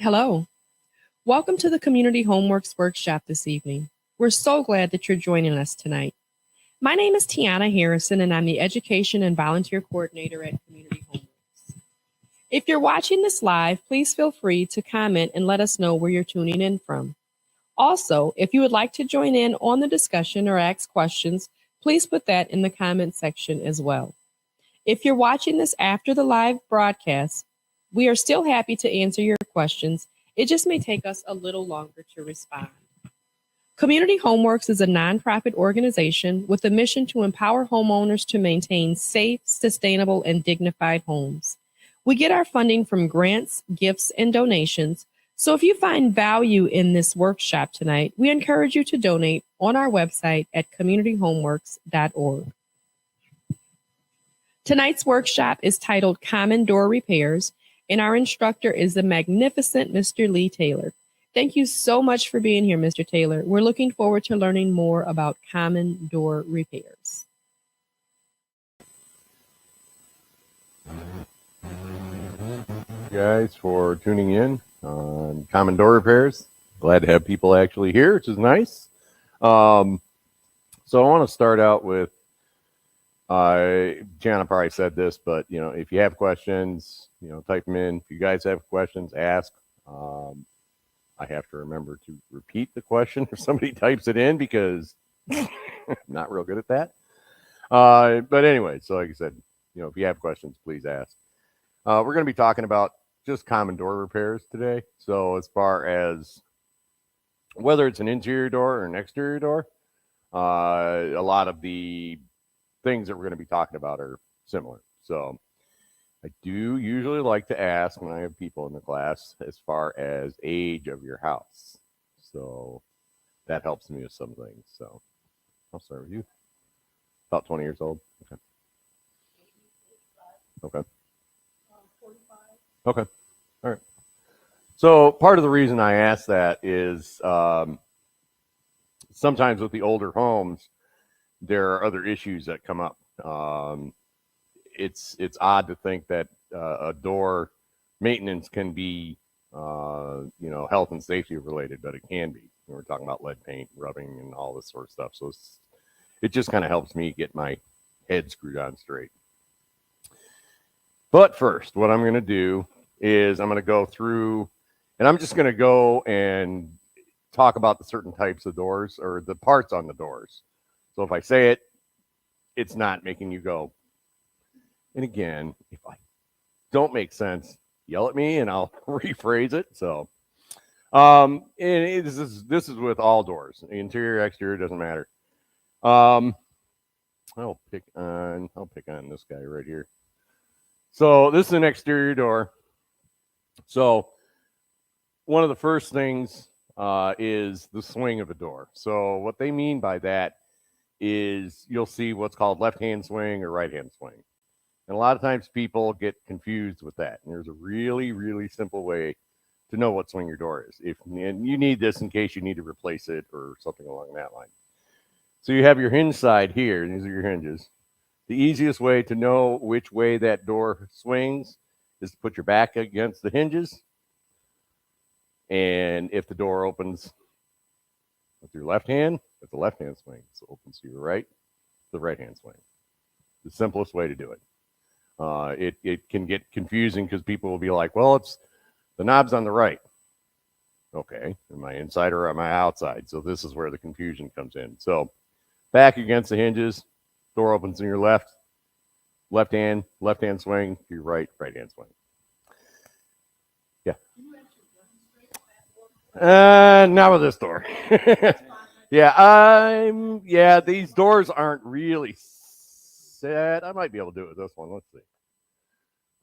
Hello. Welcome to the Community Homeworks Workshop this evening. We're so glad that you're joining us tonight. My name is Tiana Harrison, and I'm the Education and Volunteer Coordinator at Community Homeworks. If you're watching this live, please feel free to comment and let us know where you're tuning in from. Also, if you would like to join in on the discussion or ask questions, please put that in the comment section as well. If you're watching this after the live broadcast, we are still happy to answer your questions. It just may take us a little longer to respond. Community Homeworks is a nonprofit organization with a mission to empower homeowners to maintain safe, sustainable, and dignified homes. We get our funding from grants, gifts, and donations. So if you find value in this workshop tonight, we encourage you to donate on our website at communityhomeworks.org. Tonight's workshop is titled Common Door Repairs, and our instructor is the magnificent Mr. Lee Taylor. Thank you so much for being here, Mr. Taylor. We're looking forward to learning more about common door repairs. Guys, for tuning in on common door repairs. Glad to have people actually here, which is nice. So I want to start out with Jana probably said this, but if you have questions, type them in. If you guys have questions, ask. I have to remember to repeat the question if somebody types it in because I'm not real good at that. But anyway, so like I said, if you have questions, please ask. We're going to be talking about just common door repairs today. So as far as whether it's an interior door or an exterior door, a lot of the things that we're going to be talking about are similar. So I do usually like to ask when I have people in the class as far as age of your house. So that helps me with some things. So I'll start with you. About 20 years old. Okay. Okay. 45. Okay. All right. So part of the reason I ask that is sometimes with the older homes, there are other issues that come up. It's odd to think that a door maintenance can be health and safety related, but it can be. We're talking about lead paint, rubbing, and all this sort of stuff. So it just kind of helps me get my head screwed on straight. But first, what I'm going to do is I'm going to go through, and I'm just going to go and talk about the certain types of doors or the parts on the doors. So if I say it, it's not making you go. And again, if I don't make sense, yell at me and I'll rephrase it. So, and this is with all doors, interior, exterior, doesn't matter. I'll pick on this guy right here. So this is an exterior door. So one of the first things is the swing of a door. So what they mean by that is you'll see what's called left-hand swing or right-hand swing. And a lot of times people get confused with that. And there's a really, really simple way to know what swing your door is. And you need this in case you need to replace it or something along that line. So you have your hinge side here. These are your hinges. The easiest way to know which way that door swings is to put your back against the hinges. And if the door opens with your left hand, it's the left hand swing. So it opens to your right, the right hand swing. The simplest way to do it. It can get confusing because people will be like, well, it's the knob's on the right. Okay, am I inside or am I outside? So this is where the confusion comes in. So back against the hinges, door opens to your left hand swing, to your right hand swing. Yeah. Not with this door. Yeah, these doors aren't really set. I might be able to do it with this one.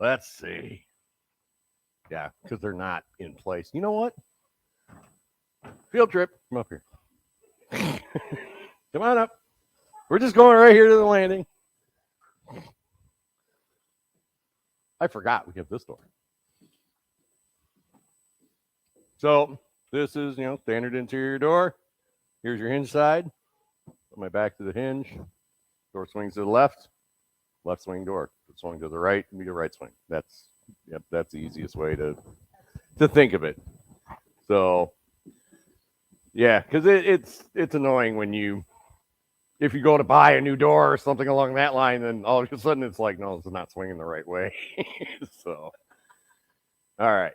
Let's see. Yeah, because they're not in place. You know what? Field trip. Come up here. Come on up. We're just going right here to the landing. I forgot we have this door. So this is, standard interior door. Here's your hinge side. Put my back to the hinge. Door swings to the left swing door. If it swing to the right, be the right swing. That's the easiest way to to think of it. So yeah, because it's annoying when if you go to buy a new door or something along that line, then all of a sudden it's like, no, it's not swinging the right way. So, all right.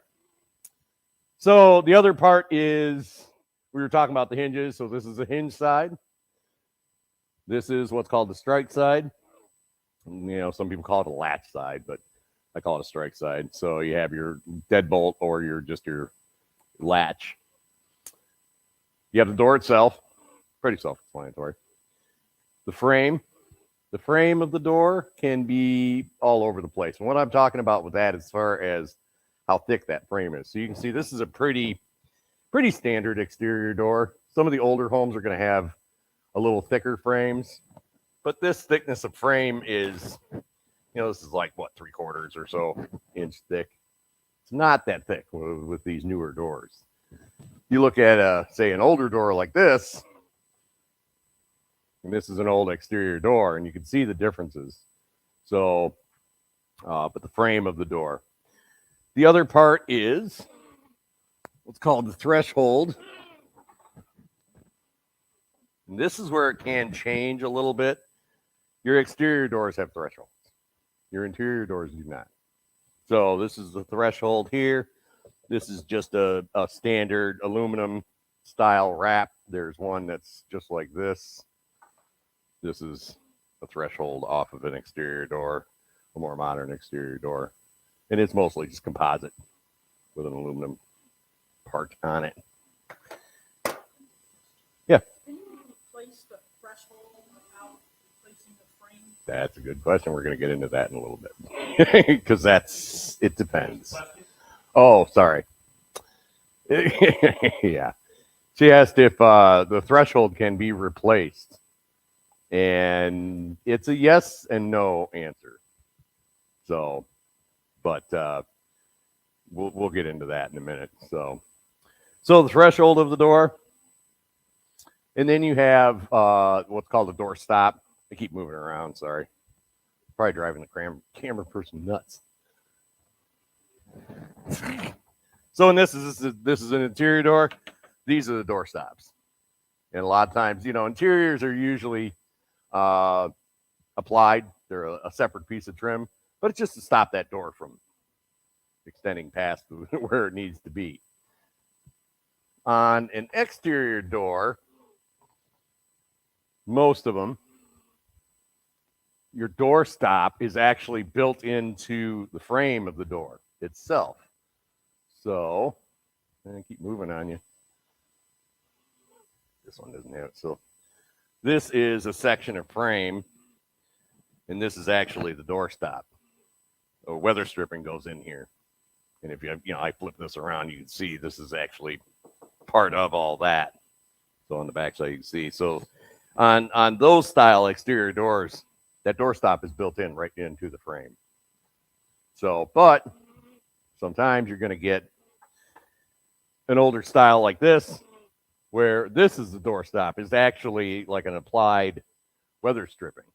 So the other part is we were talking about the hinges. So this is a hinge side. This is what's called the strike side. Some people call it a latch side, but I call it a strike side. So you have your deadbolt or your latch. You have the door itself, pretty self-explanatory. The frame of the door can be all over the place. And what I'm talking about with that, as far as how thick that frame is. So you can see this is a pretty standard exterior door. Some of the older homes are going to have a little thicker frames, but this thickness of frame is, this is like what, 3/4 or so inch thick. It's not that thick with these newer doors. You look at say an older door like this, and this is an old exterior door, and you can see the differences. So, but the frame of the door. The other part is what's called the threshold. And this is where it can change a little bit. Your exterior doors have thresholds. Your interior doors do not. So this is the threshold here. This is just a standard aluminum style wrap. There's one that's just like this. This is a threshold off of an exterior door, a more modern exterior door. And it's mostly just composite with an aluminum part on it. Yeah. Can you replace the threshold without replacing the frame? That's a good question. We're going to get into that in a little bit because it depends. Oh, sorry. Yeah. She asked if the threshold can be replaced. And it's a yes and no answer. So, but we'll get into that in a minute. So the threshold of the door. And then you have what's called a door stop. I keep moving around, sorry. Probably driving the camera person nuts. So, and this is an interior door. These are the door stops. And a lot of times, interiors are usually applied. They're a separate piece of trim, but it's just to stop that door from extending past where it needs to be. On an exterior door, most of them, your door stop is actually built into the frame of the door itself. So, I'm going to keep moving on you. This one doesn't have it. So, this is a section of frame, and this is actually the door stop. So weather stripping goes in here. And if I flip this around, you can see this is actually part of all that. So on the back side, you can see. So on those style exterior doors, that door stop is built in right into the frame. So, but sometimes you're going to get an older style like this, where this is the door stop, is actually like an applied weather stripping.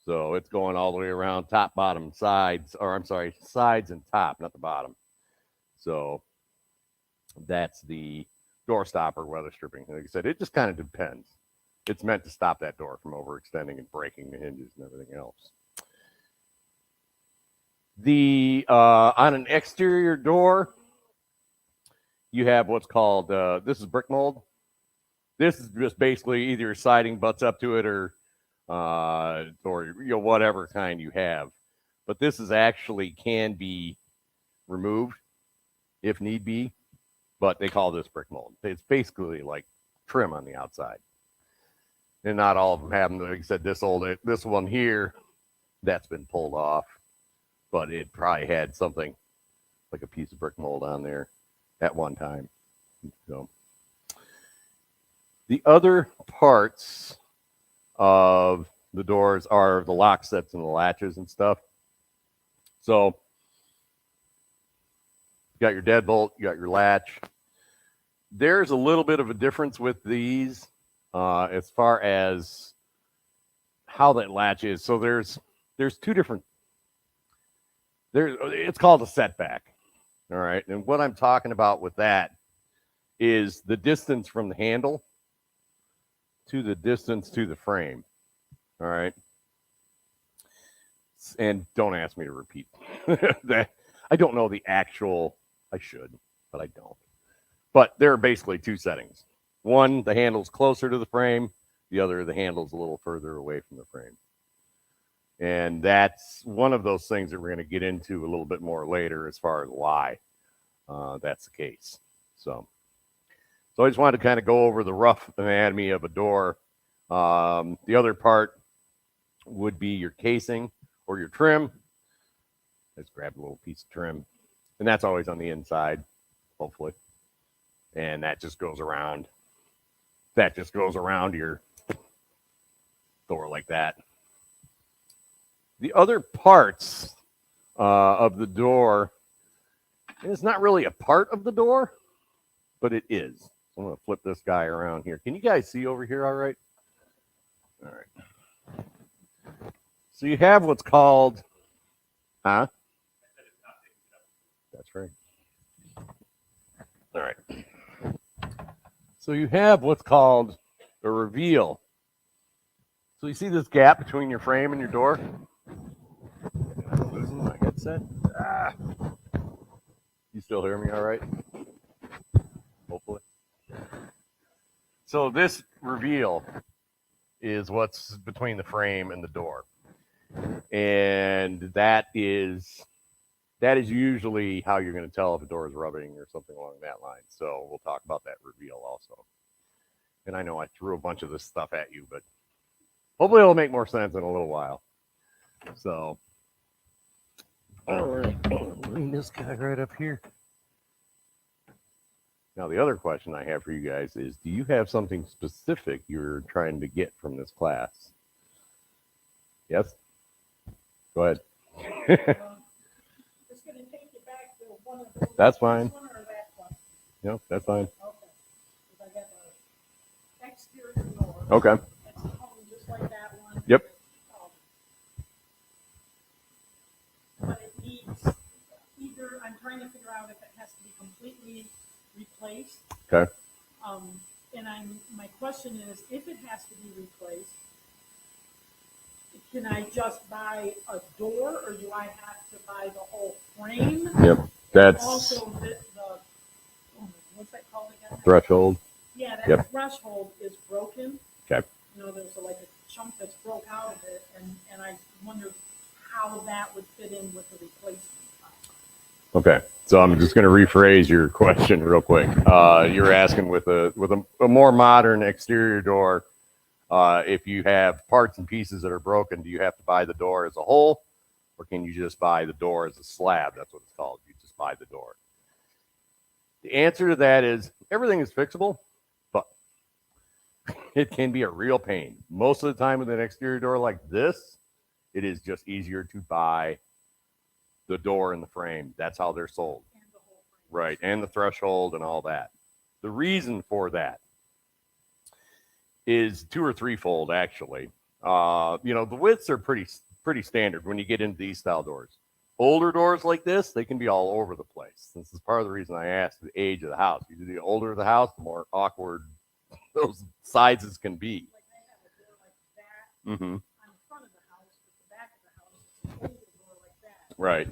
So it's going all the way around top, bottom, sides, or I'm sorry, sides and top, not the bottom. So that's the door stop or weather stripping. Like I said, it just kind of depends. It's meant to stop that door from overextending and breaking the hinges and everything else. On an exterior door, you have what's called, this is brick mold. This is just basically either your siding butts up to it or whatever kind you have. But this is actually can be removed if need be, but they call this brick mold. It's basically like trim on the outside. And not all of them have them. Like I said, this one here, that's been pulled off, but it probably had something like a piece of brick mold on there at one time. So the other parts of the doors are the lock sets and the latches and stuff. So you got your deadbolt, you got your latch. There's a little bit of a difference with these as far as how that latch is. So there's two different. It's called a setback. All right. And what I'm talking about with that is the distance from the handle to the distance to the frame. All right. And don't ask me to repeat that. I don't know the actual, I should, but I don't. But there are basically two settings. One, the handle's closer to the frame. The other, the handle's a little further away from the frame. And that's one of those things that we're going to get into a little bit more later as far as why that's the case. So I just wanted to kind of go over the rough anatomy of a door. The other part would be your casing or your trim. Let's grab a little piece of trim. And that's always on the inside, hopefully. And that just goes around. That just goes around your door like that. The other parts of the door, and it's not really a part of the door, but it is. I'm going to flip this guy around here. Can you guys see over here all right? All right. So you have what's called, huh? That's right. All right. So you have what's called a reveal. So you see this gap between your frame and your door? I'm losing my headset. You still hear me all right? Hopefully. So this reveal is what's between the frame and the door. And that is usually how you're going to tell if a door is rubbing or something along that line. So we'll talk about that reveal also. And I know I threw a bunch of this stuff at you, but hopefully it'll make more sense in a little while. So, all right, bring this guy right up here. Now, the other question I have for you guys is, do you have something specific you're trying to get from this class? Yes? Go ahead. Just going to take you back to one of those. That's fine. This one or that one? Yep, that's fine. Okay. Because I got the exterior door. Okay. That's hung just like that one. Yep. But it needs either, I'm trying to figure out if it has to be completely replaced. Okay. And my question is, if it has to be replaced, can I just buy a door, or do I have to buy the whole frame? Yep. That's Also, the what's that called again? threshold. Yeah, that Yep. threshold is broken. Okay. You know, there's like a chunk that's broke out of it, and I wonder how that would fit in with the replacement. Okay. So I'm just going to rephrase your question real quick. You're asking with a more modern exterior door, if you have parts and pieces that are broken, do you have to buy the door as a whole, or can you just buy the door as a slab? That's what it's called. You just buy the door. The answer to that is everything is fixable, but it can be a real pain. Most of the time with an exterior door like this, it is just easier to buy the door and the frame. That's how they're sold. And the whole frame. Right, and the threshold and all that. The reason for that is two or threefold, actually. The widths are pretty standard when you get into these style doors. Older doors like this, they can be all over the place. This is part of the reason I asked the age of the house. The older the house, the more awkward those sizes can be. Like I have a door like that Mm-hmm. on the front of the house, but the back of the house is an older door like that. Right.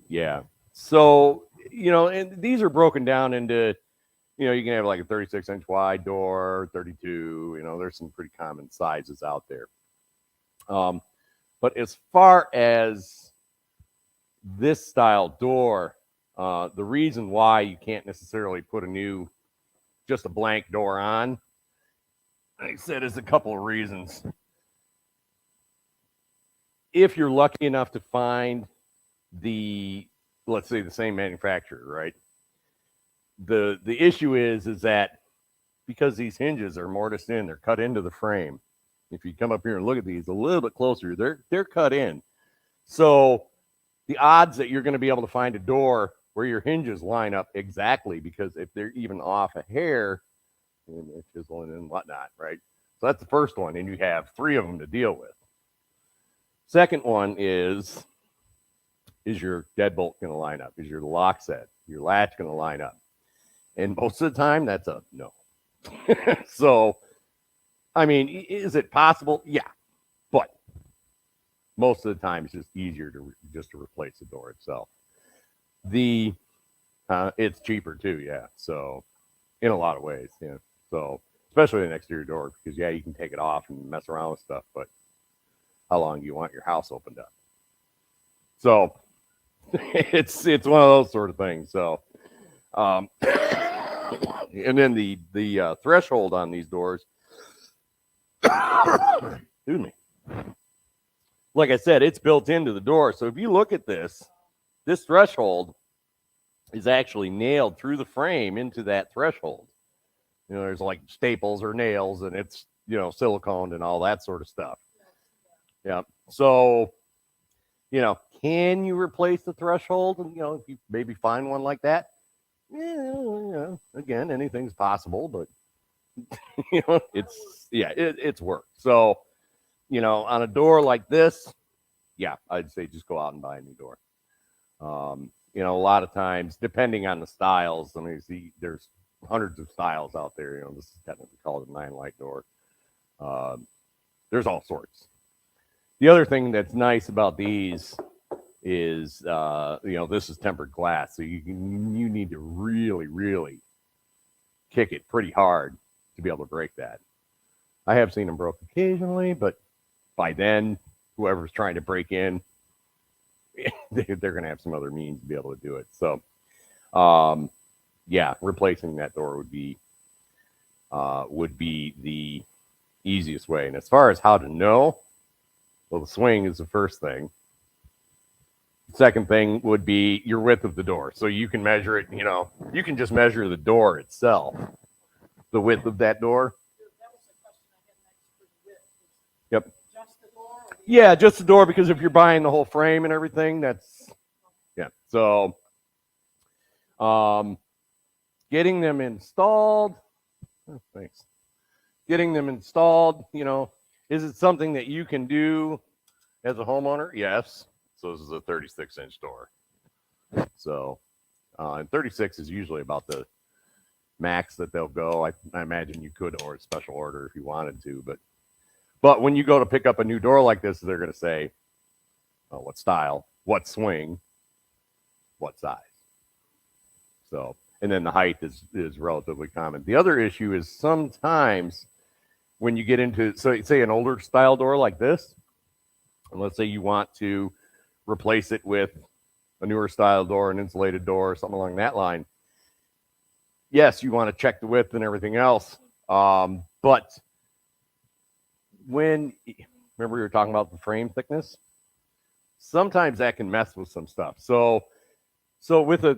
Yeah. So, and these are broken down into, you can have like a 36-inch wide door, 32, there's some pretty common sizes out there. But as far as this style door, the reason why you can't necessarily put just a blank door on, like I said, is a couple of reasons. If you're lucky enough to find let's say the same manufacturer, right? The issue is that because these hinges are mortised in, they're cut into the frame. If you come up here and look at these a little bit closer, they're cut in. So the odds that you're going to be able to find a door where your hinges line up exactly, because if they're even off a hair, and they're chiseling and whatnot, right? So that's the first one, and you have three of them to deal with. Second one is Is your deadbolt going to line up? Is your lock set, your latch going to line up? And most of the time, that's a no. So, I mean, is it possible? Yeah, but most of the time, it's just easier to just to replace the door itself. It's cheaper too, yeah. So, in a lot of ways, yeah. So, especially an exterior door, because yeah, you can take it off and mess around with stuff, but how long do you want your house opened up? So, it's one of those sort of things. So, and then the threshold on these doors, excuse me. Like I said, it's built into the door. So if you look at this threshold is actually nailed through the frame into that threshold. You know, there's like staples or nails, and it's, you know, silicone and all that sort of stuff. Yeah. So, you know, can you replace the threshold? You know, if you maybe find one like that, yeah, again, anything's possible, but you know, it's work. So, you know, on a door like this, yeah, I'd say just go out and buy a new door. You know, a lot of times, depending on the styles, I mean, see, there's hundreds of styles out there. You know, this is technically called a 9-light door. There's all sorts. The other thing that's nice about these is, you know, this is tempered glass, so you need to really kick it pretty hard to be able to break that. I have seen them broke occasionally, but by then, whoever's trying to break in, they're going to have some other means to be able to do it. So, yeah, replacing that door would be the easiest way. And as far as how to know, well, the swing is the first thing. The second thing would be your width of the door. So you can measure it, you know, you can just measure the door itself, the width of that door. That was the question I had next for the width. Yep. Just the door? Or the Yeah, just the door, because if you're buying the whole frame and everything, that's, yeah. So, getting them installed, thanks. Getting them installed, you know, is it something that you can do as a homeowner? Yes. So this is a 36-inch door. So, and 36 is usually about the max that they'll go. I imagine you could order a special order if you wanted to, but when you go to pick up a new door like this, they're going to say, oh, what style, what swing, what size. So, and then the height is relatively common. The other issue is sometimes when you get into, so say an older style door like this, and let's say you want to replace it with a newer style door, an insulated door, or something along that line. Yes, you want to check the width and everything else. But when, remember we were talking about the frame thickness? Sometimes that can mess with some stuff. So with a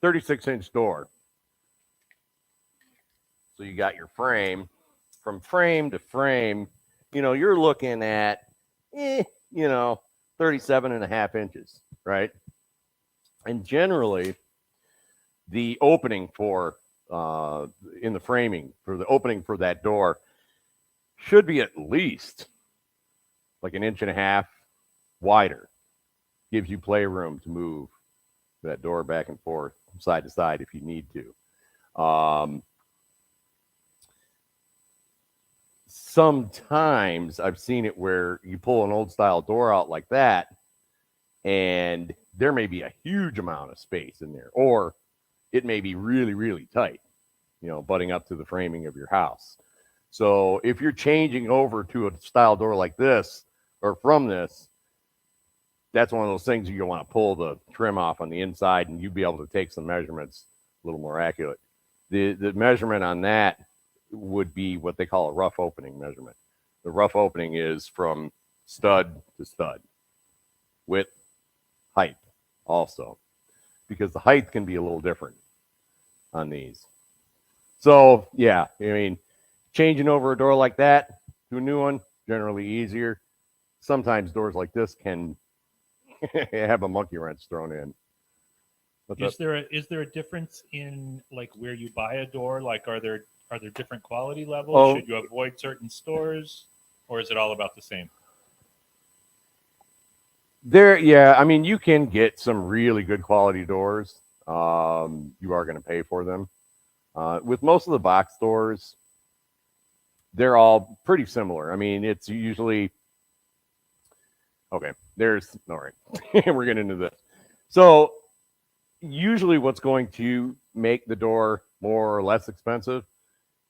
36-inch door, so you got your frame, from frame to frame, you know, you're looking at, you know, 37.5 inches, right? And generally, the opening for, in the framing, for the opening for that door should be at least like 1.5 inches wider. Gives you playroom to move that door back and forth, side to side if you need to. Sometimes I've seen it where you pull an old style door out like that, and there may be a huge amount of space in there, or it may be really tight, you know, butting up to the framing of your house. So if you're changing over to a style door like this, or from this, that's one of those things you want to pull the trim off on the inside, and you'd be able to take some measurements a little more accurate. The measurement on that would be what they call a rough opening measurement. The rough opening is from stud to stud, width, height also, because the height can be a little different on these. So yeah, I mean, changing over a door like that to a new one, generally easier. Sometimes doors like this can have a monkey wrench thrown in. Is there a difference in like where you buy a door? Like, are there different quality levels? Oh. Should you avoid certain stores, or is it all about the same? Yeah, I mean, you can get some really good quality doors. You are going to pay for them. With most of the box doors, they're all pretty similar. I mean, it's usually okay. All right. We're getting into this. So usually what's going to make the door more or less expensive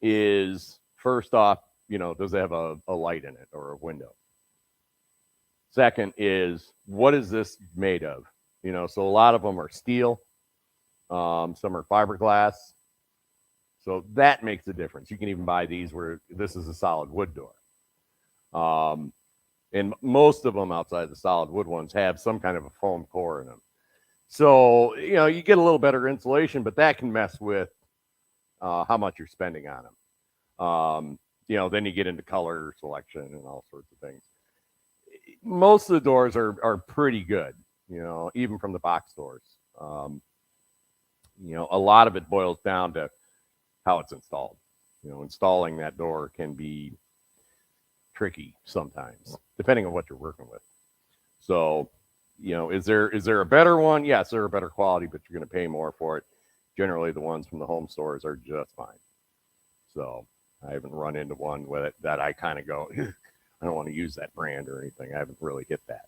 is first off, does it have a light in it or a window? Second is, what is this made of? So a lot of them are steel, some are fiberglass. So that makes a difference. You can even buy these where this is a solid wood door. And most of them outside the solid wood ones have some kind of a foam core in them. So, you get a little better insulation, but that can mess with how much you're spending on them. Then you get into color selection and all sorts of things. Most of the doors are pretty good, even from the box doors. A lot of it boils down to how it's installed. Installing that door can be tricky sometimes, depending on what you're working with. So, is there a better one? Yes, they're a better quality, but you're going to pay more for it. Generally, the ones from the home stores are just fine. So I haven't run into one with it that I kind of go, I don't want to use that brand or anything. I haven't really hit that.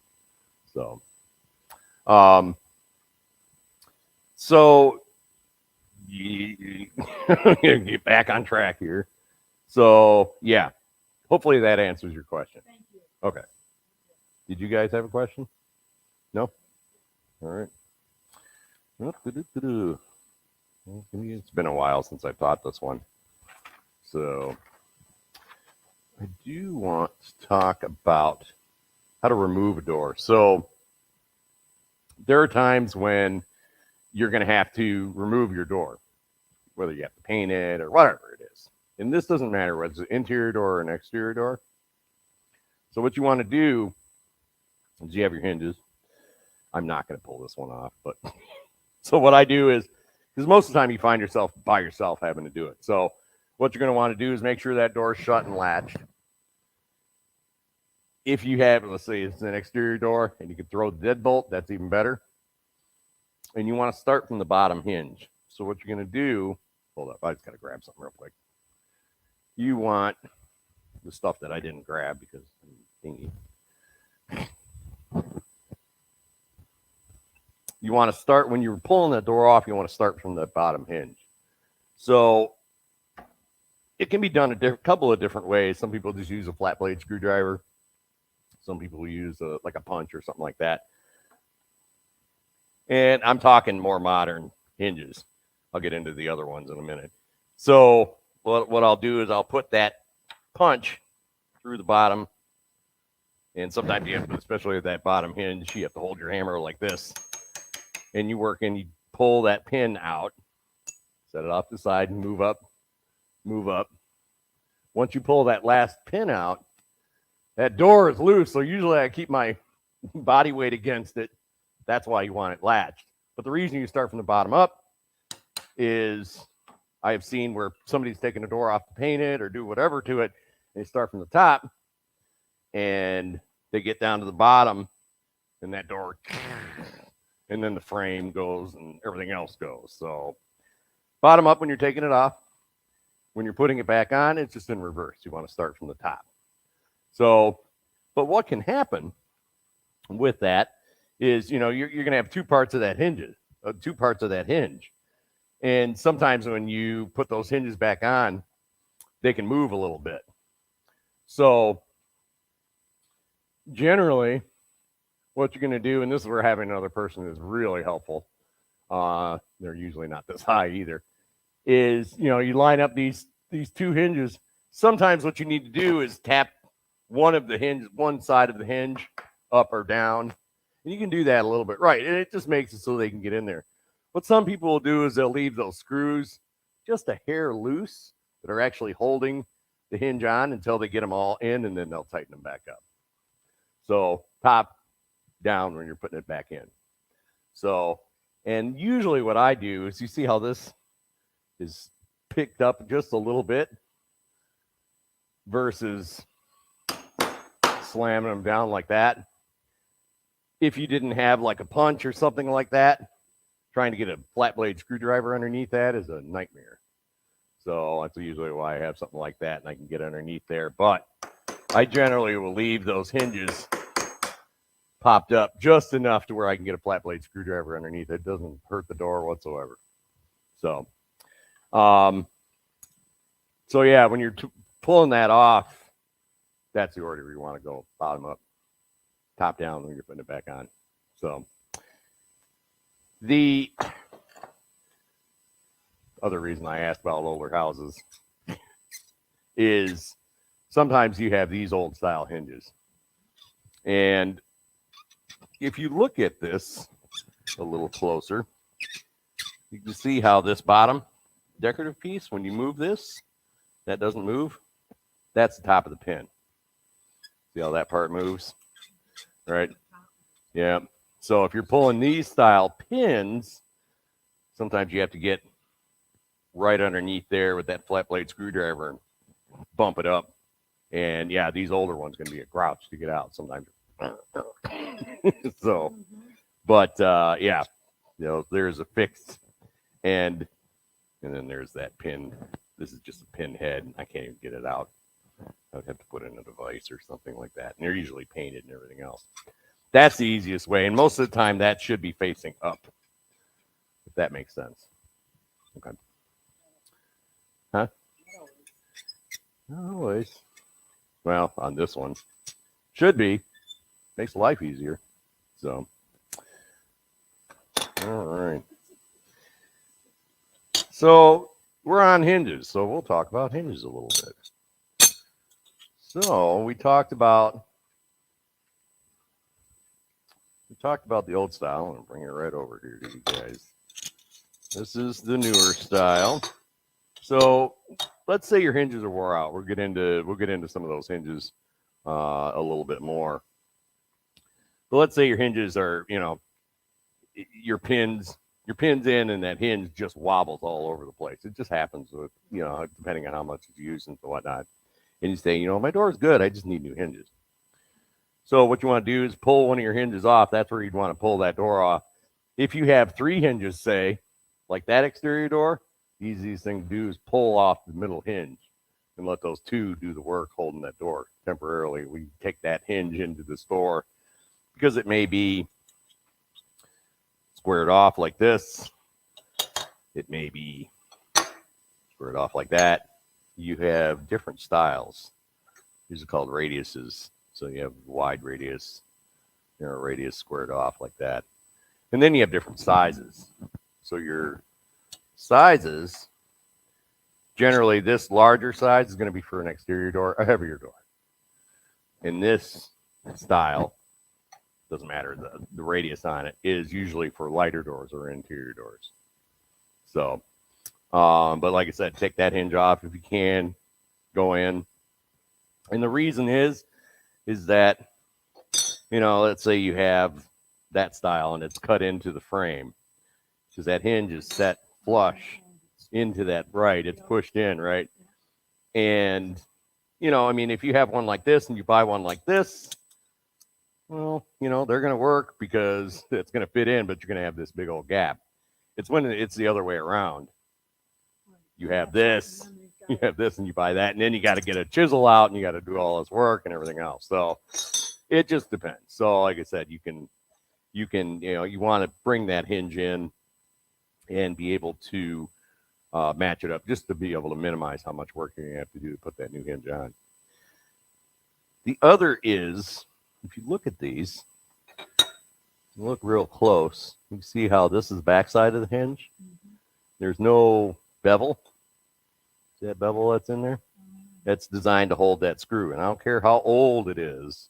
So, get back on track here. So, yeah, hopefully that answers your question. Thank you. Okay. Did you guys have a question? No? All right. It's been a while since I taught this one. So I do want to talk about how to remove a door. So there are times when you're going to have to remove your door, whether you have to paint it or whatever it is. And this doesn't matter whether it's an interior door or an exterior door. So what you want to do is you have your hinges. I'm not going to pull this one off, but so what I do is, because most of the time you find yourself by yourself having to do it. So what you're going to want to do is make sure that door is shut and latched. If you have, let's say it's an exterior door and you can throw the deadbolt, that's even better. And you want to start from the bottom hinge. So what you're going to do, hold up, I just got to grab something real quick. You want the stuff that I didn't grab because I'm thingy. You want to start, when you're pulling the door off, you want to start from the bottom hinge. So it can be done a couple of different ways. Some people just use a flat blade screwdriver. Some people use like a punch or something like that. And I'm talking more modern hinges. I'll get into the other ones in a minute. So what I'll do is I'll put that punch through the bottom. And sometimes you have to, especially at that bottom hinge, you have to hold your hammer like this. And you work and you pull that pin out, set it off to the side and move up, move up. Once you pull that last pin out, that door is loose. So usually I keep my body weight against it. That's why you want it latched. But the reason you start from the bottom up is I have seen where somebody's taking a door off to paint it or do whatever to it. And they start from the top and they get down to the bottom and that door, and then the frame goes and everything else goes. So bottom up when you're taking it off. When you're putting it back on, it's just in reverse. You want to start from the top. So, but what can happen with that is, you're going to have two parts of that hinge. And sometimes when you put those hinges back on, they can move a little bit. So generally, what you're going to do, and this is where having another person is really helpful. They're usually not this high either. Is, you line up these two hinges. Sometimes what you need to do is tap one side of the hinge up or down. And you can do that a little bit, right? And it just makes it so they can get in there. What some people will do is they'll leave those screws just a hair loose that are actually holding the hinge on until they get them all in, and then they'll tighten them back up. So top down when you're putting it back in. So, and usually what I do is, you see how this is picked up just a little bit versus slamming them down like that. if you didn't have like a punch or something like that, trying to get a flat blade screwdriver underneath that is a nightmare. So that's usually why I have something like that and I can get underneath there. But I generally will leave those hinges popped up just enough to where I can get a flat blade screwdriver underneath. It doesn't hurt the door whatsoever. So, so yeah, when you're pulling that off, that's the order you want to go: bottom up, top down when you're putting it back on. So the other reason I asked about older houses is sometimes you have these old style hinges. And if you look at this a little closer, you can see how this bottom decorative piece, when you move this, that doesn't move. That's the top of the pin. See how that part moves? Right? Yeah. So if you're pulling these style pins, sometimes you have to get right underneath there with that flat blade screwdriver and bump it up. And yeah, these older ones going to be a grouch to get out sometimes. So, but yeah, you know, there's a fixed end, and then there's that pin. This is just a pin head. I can't even get it out. I would have to put in a device or something like that. And they're usually painted and everything else. That's the easiest way. And most of the time that should be facing up, if that makes sense. Okay. Huh? Not always. Well, on this one. Should be. Makes life easier. So. All right. So we're on hinges. So we'll talk about hinges a little bit. So we talked about the old style. I'm going to bring it right over here to you guys. This is the newer style. So let's say your hinges are wore out. We'll get into some of those hinges a little bit more. But let's say your hinges are, you know, your pins in, and that hinge just wobbles all over the place. It just happens with, you know, depending on how much it's used and whatnot. And you say, you know, my door's good. I just need new hinges. So what you want to do is pull one of your hinges off. That's where you'd want to pull that door off. If you have 3 hinges, say, like that exterior door, the easiest thing to do is pull off the middle hinge and let those 2 do the work holding that door temporarily. We take that hinge into the store because it may be squared off like this. It may be squared off like that. You have different styles. These are called radiuses. So you have wide radius, narrow radius, squared off like that. And then you have different sizes. So your sizes, generally this larger size is going to be for an exterior door, a heavier door. In this style, doesn't matter, the radius on it is usually for lighter doors or interior doors. So, but like I said, take that hinge off if you can, go in. And the reason is that, you know, let's say you have that style and it's cut into the frame, because that hinge is set flush into that, right? It's pushed in, right? And, you know, I mean, if you have one like this and you buy one like this, well, you know, they're going to work because it's going to fit in, but you're going to have this big old gap. It's when it's the other way around. You have this, and you buy that, and then you got to get a chisel out and you got to do all this work and everything else. So it just depends. So like I said, you can, you know, you want to bring that hinge in and be able to match it up just to be able to minimize how much work you're going to have to do to put that new hinge on. The other is, if you look at these, look real close, you can see how this is the backside of the hinge. There's no bevel. See that bevel that's in there? That's designed to hold that screw. And I don't care how old it is,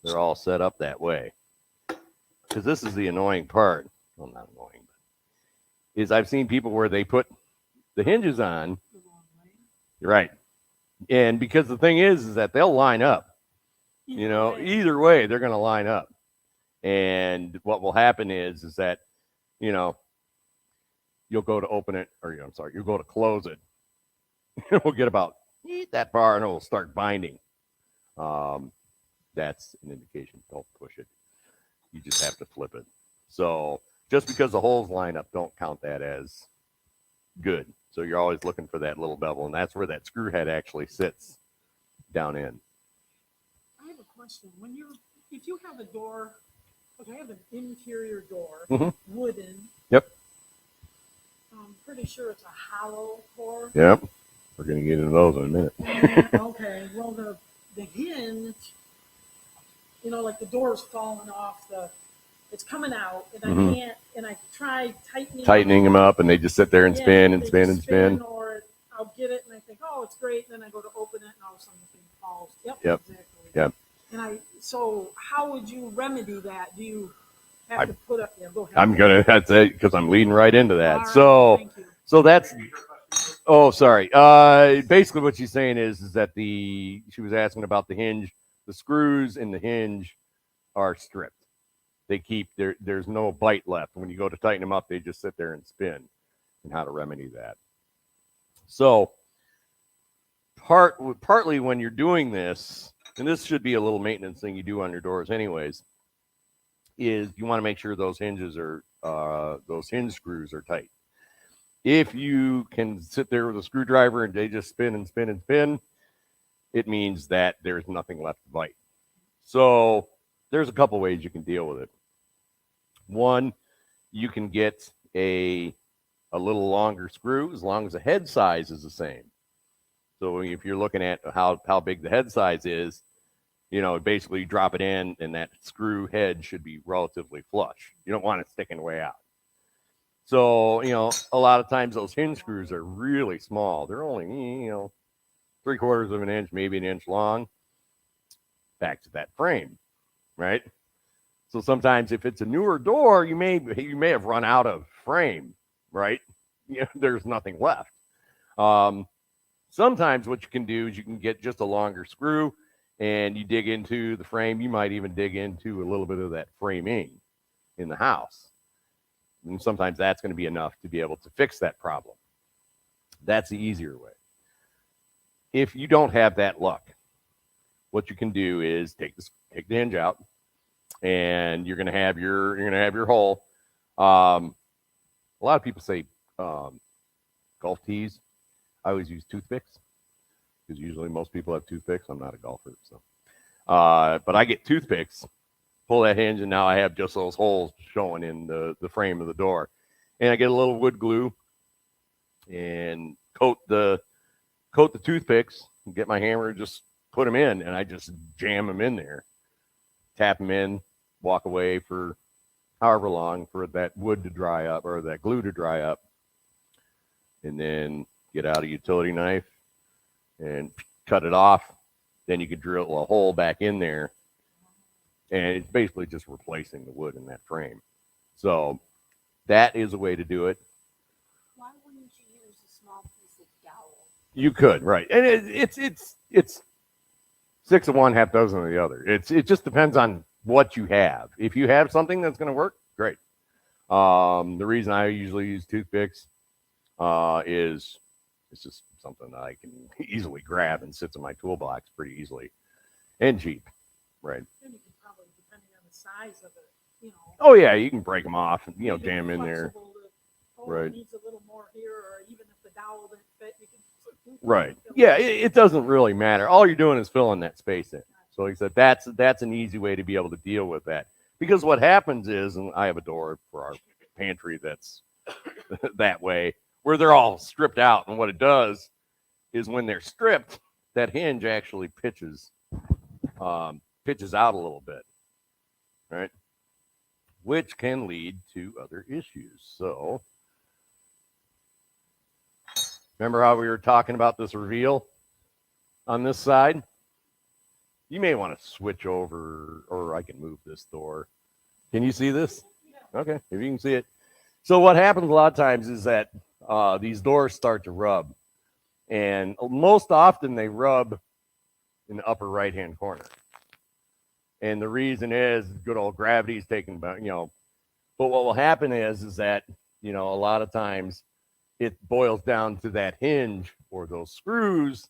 they're all set up that way. Because this is the annoying part. Well, not annoying, but is I've seen people where they put the hinges on. You're right. And because the thing is that they'll line up. You know, either way, they're going to line up. And what will happen is that, you know, you'll go to open it, or I'm sorry, you'll go to close it. We'll get about that far and it will start binding. That's an indication. Don't push it. You just have to flip it. So just because the holes line up, don't count that as good. So you're always looking for that little bevel, and that's where that screw head actually sits down in. I have a question. If you have a door, okay, I have an interior door, wooden. Yep. I'm pretty sure it's a hollow core. Yep. We're going to get into those in a minute. Okay. Well, the hinge, like the door's falling off, it's coming out, and I can't, and I tried tightening them up, and they just sit there and spin and spin and spin. Or I'll get it, and I think, oh, it's great, and then I go to open it, and all of a sudden the thing falls. Yep. Exactly. Yep. And so how would you remedy that? Do you have to put up? Yeah, go ahead. That's it, because I'm leading right into that. Right, So that's, oh, sorry. Basically what she's saying is that she was asking about the hinge. The screws in the hinge are stripped. They keep, there's no bite left. When you go to tighten them up, they just sit there and spin, and how to remedy that. So partly when you're doing this, and this should be a little maintenance thing you do on your doors anyways, is you want to make sure those hinges are, those hinge screws are tight. If you can sit there with a screwdriver and they just spin and spin and spin, it means that there's nothing left to bite. So there's a couple ways you can deal with it. One, you can get a little longer screw as long as the head size is the same. So if you're looking at how big the head size is, basically you drop it in, and that screw head should be relatively flush. You don't want it sticking way out. So, a lot of times those hinge screws are really small. They're only, 3/4 of an inch, maybe an inch long. Back to that frame, right? So sometimes if it's a newer door, you may have run out of frame, right? There's nothing left. Sometimes what you can do is you can get just a longer screw, and you dig into the frame. You might even dig into a little bit of that framing in the house. And sometimes that's going to be enough to be able to fix that problem. That's the easier way. If you don't have that luck, what you can do is take the hinge out, and you're going to have your hole. A lot of people say golf tees. I always use toothpicks, because usually most people have toothpicks. I'm not a golfer, so but I get toothpicks, pull that hinge, and now I have just those holes showing in the frame of the door. And I get a little wood glue and coat the toothpicks, and get my hammer, just put them in, and I just jam them in there, tap them in, walk away for however long for that wood to dry up, or that glue to dry up, and then get out a utility knife and cut it off. Then you could drill a hole back in there, and it's basically just replacing the wood in that frame. So that is a way to do it. Why wouldn't you use a small piece of dowel? You could, right? And it's 6 of one, half dozen of the other. It just depends on what you have. If you have something that's going to work, great. The reason I usually use toothpicks is it's just something that I can easily grab and sits in my toolbox pretty easily and cheap, right? And you can probably, depending on the size of it, Oh yeah, you can break them off and jam in there. Right. It needs a little more here, or even if the dowel didn't fit, you can. Right. Yeah, it doesn't really matter. All you're doing is filling that space in. So like I said, that's an easy way to be able to deal with that. Because what happens is, and I have a door for our pantry that's that way, where they're all stripped out. And what it does is when they're stripped, that hinge actually pitches out a little bit, right? Which can lead to other issues. So remember how we were talking about this reveal on this side? You may want to switch over, or I can move this door. Can you see this? Okay, if you can see it. So what happens a lot of times is that these doors start to rub. And most often they rub in the upper right-hand corner. And the reason is good old gravity is taking, but what will happen is that, a lot of times it boils down to that hinge or those screws,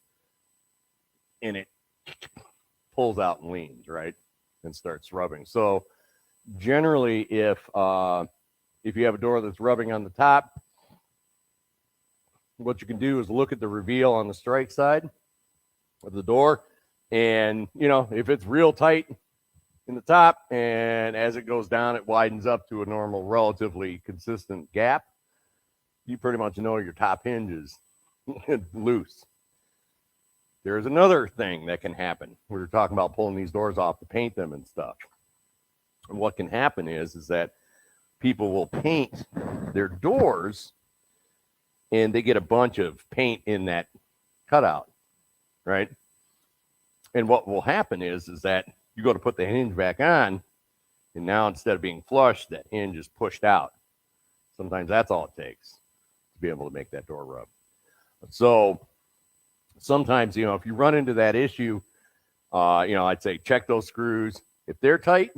and it pulls out and leans, right? And starts rubbing. So generally, if you have a door that's rubbing on the top, what you can do is look at the reveal on the strike side of the door, and if it's real tight in the top, and as it goes down, it widens up to a normal, relatively consistent gap, you pretty much know your top hinge is loose. There's another thing that can happen. We were talking about pulling these doors off to paint them and stuff. And what can happen is that people will paint their doors and they get a bunch of paint in that cutout, right? And what will happen is that you go to put the hinge back on, and now instead of being flush, that hinge is pushed out. Sometimes that's all it takes to be able to make that door rub. So sometimes, if you run into that issue, I'd say check those screws. If they're tight,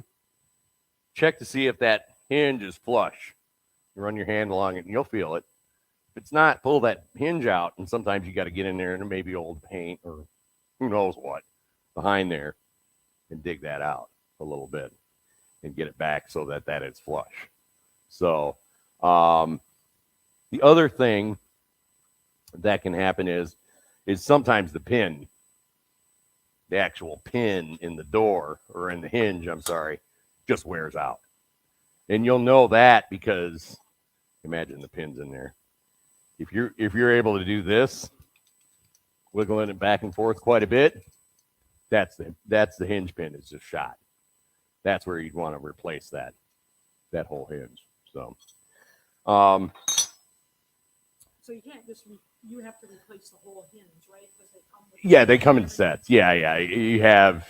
check to see if that hinge is flush. You run your hand along it and you'll feel it. If it's not, pull that hinge out, and sometimes you got to get in there and maybe old paint or who knows what behind there and dig that out a little bit and get it back so that it's flush. So the other thing that can happen is sometimes the actual pin in the door, or in the hinge, I'm sorry, just wears out. And you'll know that because imagine the pin's in there. If you're able to do this, wiggling it back and forth quite a bit, that's the hinge pin is just shot. That's where you'd want to replace that whole hinge. So So you can't just you have to replace the whole hinge, right? Because they come with yeah, they come in sets. Yeah. You have.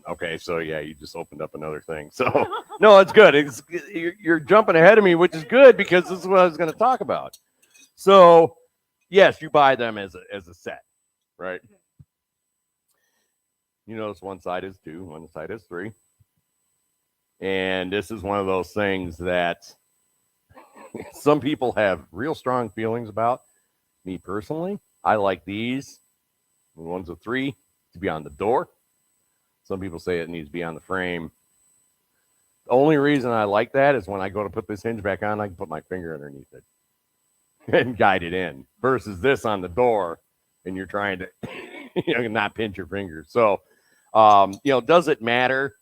Okay, so yeah, you just opened up another thing. So no, it's good. You're jumping ahead of me, which is good because this is what I was going to talk about. So yes, you buy them as a set, right? You notice one side is 2, one side is 3. And this is one of those things that some people have real strong feelings about. Me personally, I like these, the ones with 3, to be on the door. Some people say it needs to be on the frame. The only reason I like that is when I go to put this hinge back on, I can put my finger underneath it and guide it in, versus this on the door, and you're trying to not pinch your fingers. So, does it matter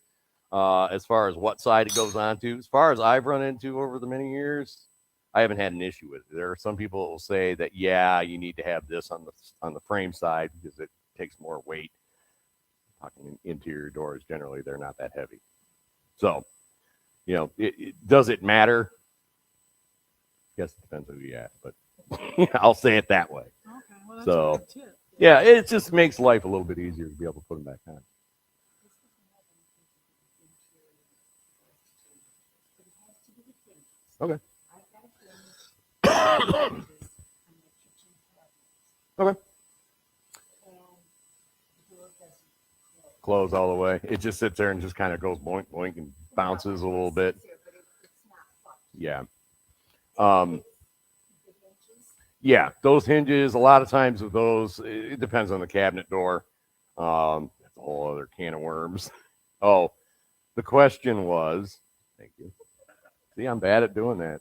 as far as what side it goes onto? As far as I've run into over the many years, I haven't had an issue with it. There are some people that will say that, yeah, you need to have this on the frame side because it takes more weight. Talking interior doors, generally they're not that heavy. So, does it matter? I guess it depends who you ask, but I'll say it that way. Okay, well, that's So, a good tip. Yeah, it just makes life a little bit easier to be able to put them back on. Okay. Okay. Close all the way. It just sits there and just kind of goes boink, boink, and bounces a little bit. Yeah. Yeah, those hinges, a lot of times with those, it depends on the cabinet door. That's a whole other can of worms. Oh, the question was, thank you. See, I'm bad at doing that.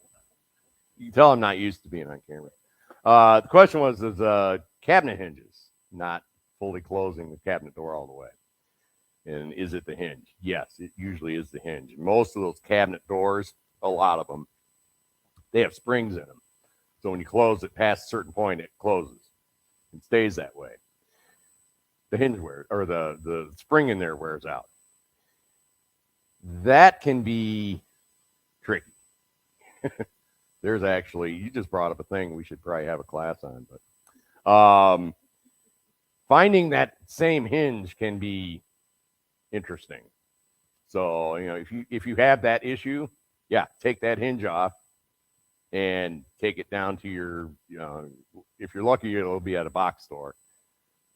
You can tell I'm not used to being on camera. The question was, is cabinet hinges not fully closing the cabinet door all the way? And is it the hinge? Yes, it usually is the hinge. Most of those cabinet doors, a lot of them, they have springs in them. So when you close it past a certain point, it closes and stays that way. The hinge wears, or the spring in there wears out. That can be tricky. There's actually, you just brought up a thing we should probably have a class on, but finding that same hinge can be interesting. So, if you have that issue, yeah, take that hinge off and take it down to your, if you're lucky, it'll be at a box store.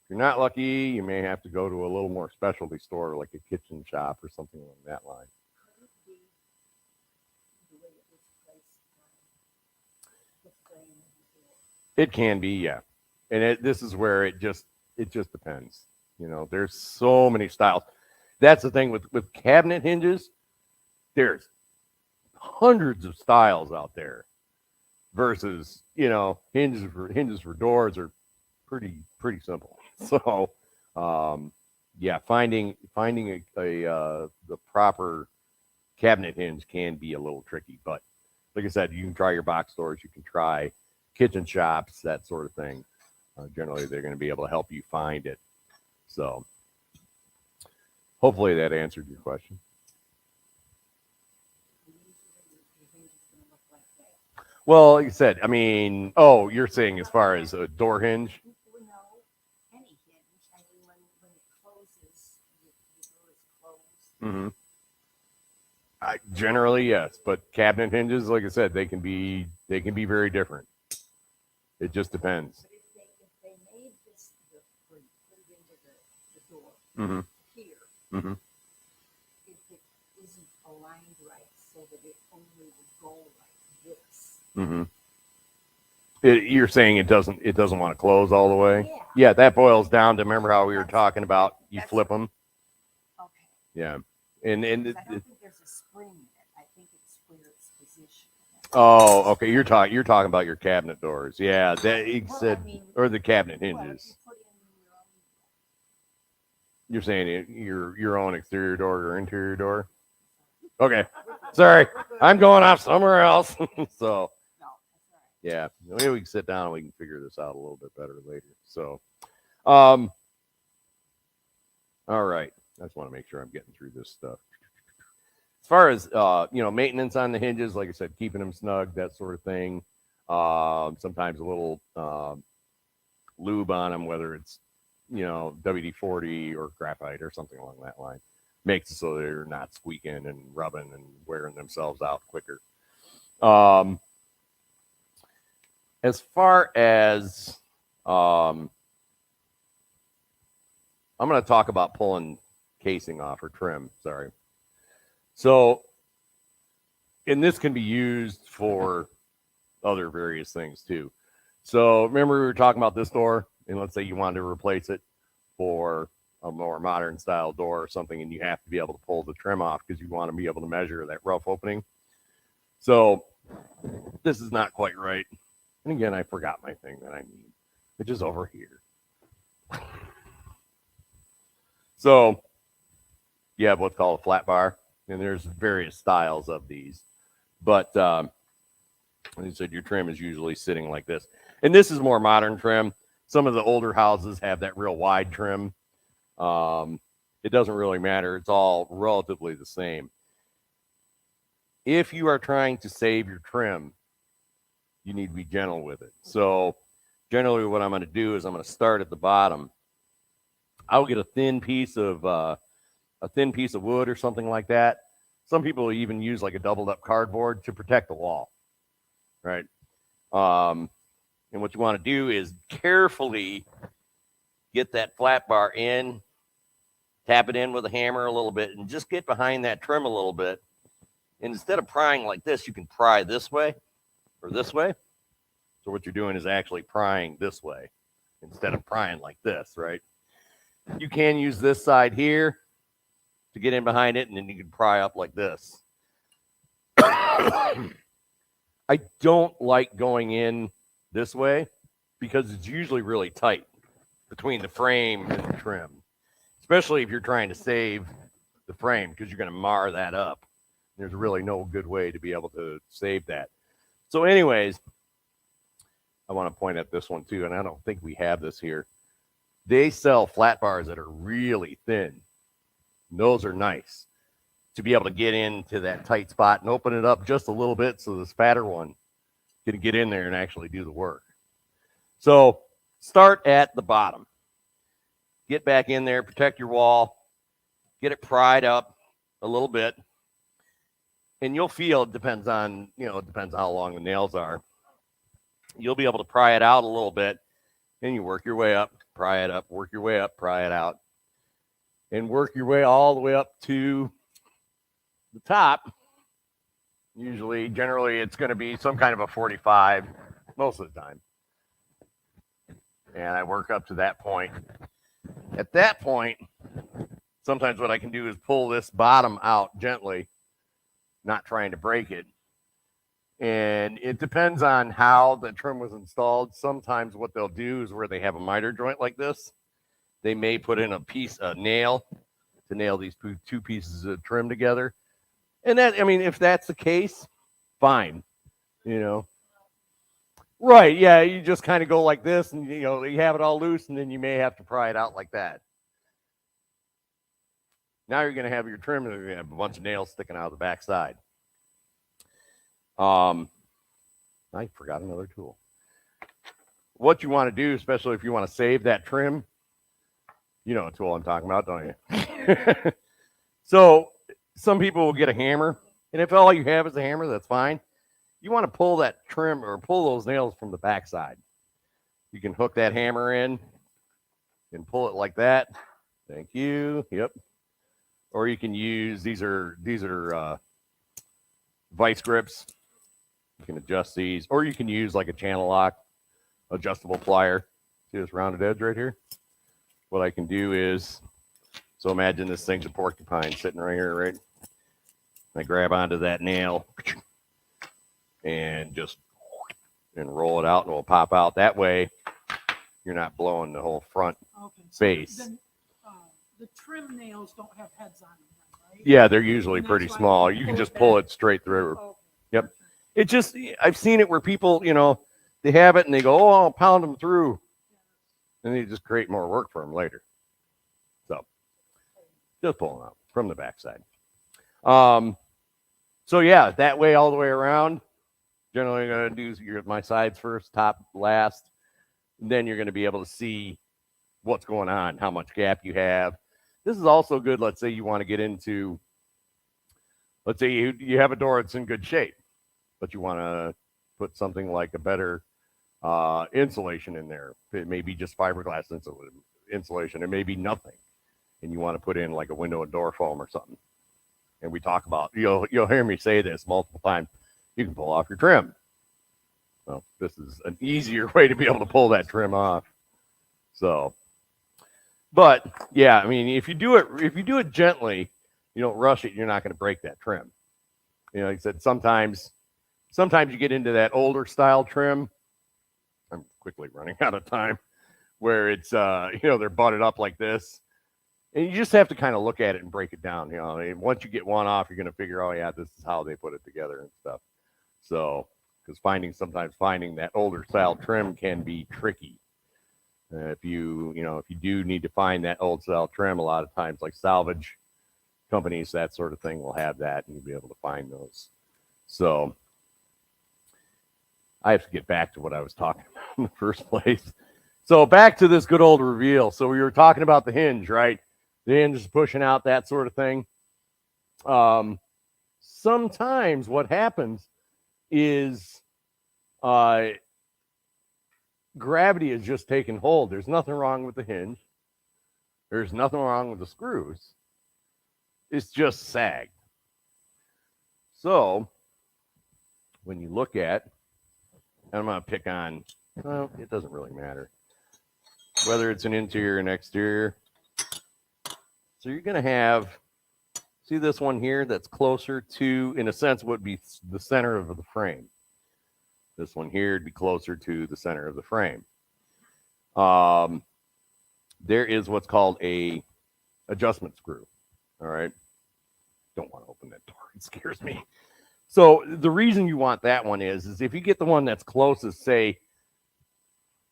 If you're not lucky, you may have to go to a little more specialty store, like a kitchen shop or something along that line. It can be, yeah. And this is where it just depends. There's so many styles. That's the thing with cabinet hinges. there's hundreds of styles out there versus, you know, hinges for doors are pretty simple. So, yeah, finding the proper cabinet hinge can be a little tricky, but like I said, you can try your box doors, you can try kitchen shops, that sort of thing. Generally, they're going to be able to help you find it. So, hopefully that answered your question. Well, like you said, I mean, oh, you're saying as far as a door hinge? Well, no, any hinge. I mean, when it closes, the door is closed. Mm-hmm. Generally, yes, but cabinet hinges, like I said, they can be very different. It just depends. But if they made this put it into the door Mm-hmm. here, Mm-hmm. if it isn't aligned right, so that it only would go like this. Mm-hmm. You're saying it doesn't want to close all the way? Yeah. Yeah, that boils down to, remember how we were talking about you That's- flip them? Okay. Yeah. And 'Cause I don't think there's a spring in it. I think it's where it's positioned. oh, okay, you're talking about your cabinet doors. Yeah, that you Well, said, I mean, or the cabinet well, if hinges. you put in your own- You're saying your own exterior door or interior door? Okay. Sorry. I'm going off somewhere else. So, No, that's all right. yeah, maybe we can sit down and we can figure this out a little bit better later. So, all right. I just want to make sure I'm getting through this stuff. As far as you know, maintenance on the hinges, like I said, keeping them snug, that sort of thing. Sometimes a little lube on them, whether it's, you know, WD-40 or graphite or something along that line, makes it so they're not squeaking and rubbing and wearing themselves out quicker. As far as I'm going to talk about pulling casing off or trim. Sorry. So, and this can be used for other various things too. So remember we were talking about this door, and let's say you wanted to replace it for a more modern style door or something, and you have to be able to pull the trim off because you want to be able to measure that rough opening. So this is not quite right. And again, I forgot my thing that I need, which is over here. So you have what's called a flat bar, and there's various styles of these. But like I said, your trim is usually sitting like this. And this is more modern trim. Some of the older houses have that real wide trim. It doesn't really matter. It's all relatively the same. If you are trying to save your trim, you need to be gentle with it. So generally what I'm going to do is I'm going to start at the bottom. I'll get a thin piece of wood or something like that. Some people even use like a doubled up cardboard to protect the wall, right? And what you want to do is carefully get that flat bar in, tap it in with a hammer a little bit, and just get behind that trim a little bit. And instead of prying like this, you can pry this way or this way. So what you're doing is actually prying this way instead of prying like this, right? You can use this side here to get in behind it, and then you can pry up like this. I don't like going in this way because it's usually really tight between the frame and the trim, especially if you're trying to save the frame because you're going to mar that up. There's really no good way to be able to save that. So anyways, I want to point at this one too, and I don't think we have this here. They sell flat bars that are really thin. Those are nice to be able to get into that tight spot and open it up just a little bit so this fatter one can get in there and actually do the work. So start at the bottom. Get back in there, protect your wall, get it pried up a little bit. And you'll feel, it depends on how long the nails are. You'll be able to pry it out a little bit, and you work your way up, pry it up, work your way up, pry it out, and work your way all the way up to the top. Generally, it's going to be some kind of a 45 most of the time. And I work up to that point. At that point, sometimes what I can do is pull this bottom out gently not trying to break it. And it depends on how the trim was installed. Sometimes what they'll do is where they have a miter joint like this, they may put in a nail to nail these two pieces of trim together. And that, I mean, if that's the case, fine, you know. Right, yeah, you just kind of go like this and, you know, you have it all loose and then you may have to pry it out like that. Now you're going to have your trim and you're going to have a bunch of nails sticking out of the back side. I forgot another tool. What you want to do, especially if you want to save that trim, you know what tool I'm talking about, don't you? So some people will get a hammer, and if all you have is a hammer, that's fine. You want to pull that trim or pull those nails from the back side. You can hook that hammer in and pull it like that. Thank you. Yep. Or you can use, these are vice grips. You can adjust these, or you can use like a channel lock adjustable plier. See this rounded edge right here? What I can do is, so imagine this thing's a porcupine sitting right here, right? I grab onto that nail and just roll it out, and it will pop out. That way, you're not blowing the whole front face. Then, the trim nails don't have heads on them, right? Yeah, they're usually pretty small. You can just pull it straight through. Okay. Yep. It just, I've seen it where people, you know, they have it and they go, oh, I'll pound them through. And they just create more work for them later. So just pull them out from the backside. So yeah, that way, all the way around. Generally, I'm going to do my sides first, top last. Then you're going to be able to see what's going on, how much gap you have. This is also good. Let's say you want to get into, let's say you have a door that's in good shape, but you want to put something like a better insulation in there. It may be just fiberglass insulation. It may be nothing. And you want to put in like a window and door foam or something. And we talk about, you'll hear me say this multiple times, you can pull off your trim. Well, this is an easier way to be able to pull that trim off. So, but yeah, I mean, if you do it gently, you don't rush it, you're not going to break that trim. You know, like I said, sometimes you get into that older style trim. I'm quickly running out of time, where it's they're butted up like this. And you just have to kind of look at it and break it down. You know, and once you get one off, you're going to figure, oh yeah, this is how they put it together and stuff. So, because sometimes finding that older style trim can be tricky. If you do need to find that old style trim, a lot of times, like salvage companies, that sort of thing, will have that, and you'll be able to find those. So, I have to get back to what I was talking about in the first place. So back to this good old reveal. So we were talking about the hinge, right? The hinge is pushing out, that sort of thing. Sometimes what happens is gravity is just taking hold. There's nothing wrong with the hinge. There's nothing wrong with the screws. It's just sagged. So when you look at, and I'm going to pick on, well, it doesn't really matter whether it's an interior or an exterior. So you're going to have, see this one here that's closer to, in a sense, would be the center of the frame. This one here would be closer to the center of the frame. There is what's called a adjustment screw. All right. Don't want to open that door. It scares me. So the reason you want that one is if you get the one that's closest, say,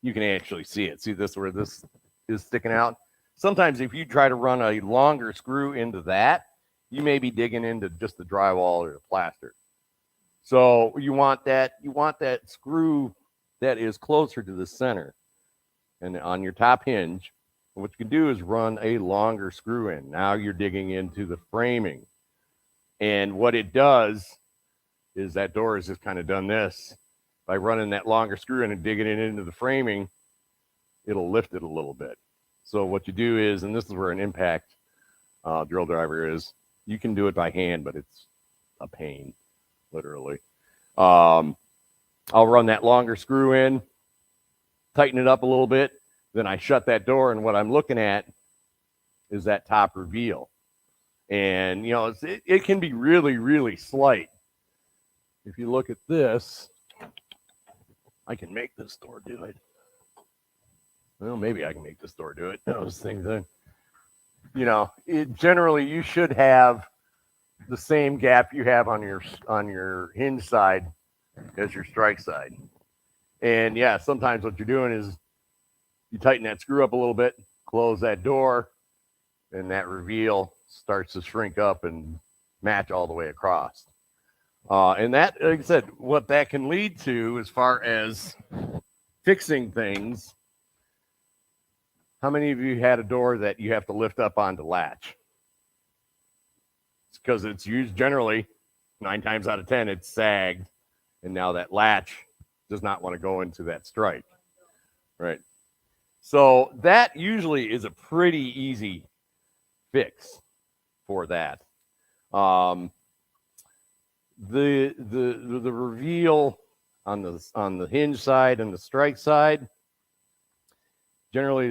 you can actually see it. See this where this is sticking out? Sometimes if you try to run a longer screw into that, you may be digging into just the drywall or the plaster. So you want that screw that is closer to the center. And on your top hinge, what you can do is run a longer screw in. Now you're digging into the framing. And what it does is that door has just kind of done this. By running that longer screw in and digging it into the framing, it'll lift it a little bit. So what you do is, and this is where an impact drill driver is, you can do it by hand, but it's a pain, literally. I'll run that longer screw in, tighten it up a little bit, then I shut that door, and what I'm looking at is that top reveal. And, it can be really, really slight. If you look at this, I can make this door do it. Well, maybe I can make this door do it. Those things, generally you should have the same gap you have on your hinge side as your strike side. And yeah, sometimes what you're doing is you tighten that screw up a little bit, close that door, and that reveal starts to shrink up and match all the way across. And that, like I said, what that can lead to as far as fixing things. How many of you had a door that you have to lift up onto latch? It's because it's used generally 9 times out of 10, it's sagged. And now that latch does not want to go into that strike. Right. So that usually is a pretty easy fix for that. The reveal on the hinge side and the strike side, generally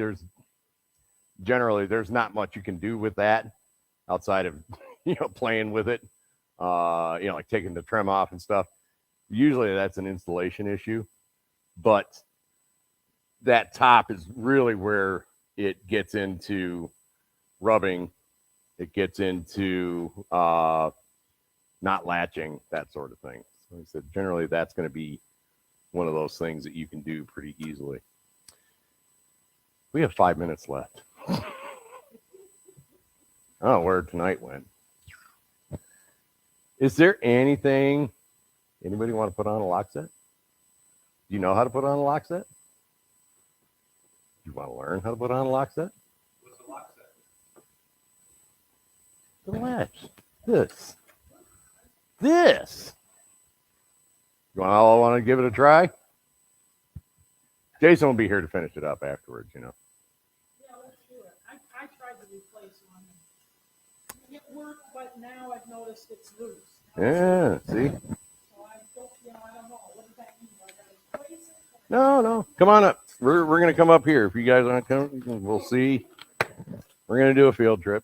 there's not much you can do with that outside of playing with it, like taking the trim off and stuff. Usually that's an installation issue, but that top is really where it gets into rubbing. It gets into not latching, that sort of thing. So I said, generally that's going to be one of those things that you can do pretty easily. We have 5 minutes left. I don't know where tonight went. Is there anything anybody want to put on a lock set? Do you know how to put on a lock set? Do you want to learn how to put on a lock set? What's a lock set? The latch. This. You all want to give it a try? Jason will be here to finish it up afterwards, Yeah, let's do it. I tried to replace one. It worked, but now I've noticed it's loose. Yeah, see? So I don't know. What does that mean? Do I gotta replace it? No. Come on up. We're going to come up here. If you guys want to come, we'll see. We're going to do a field trip.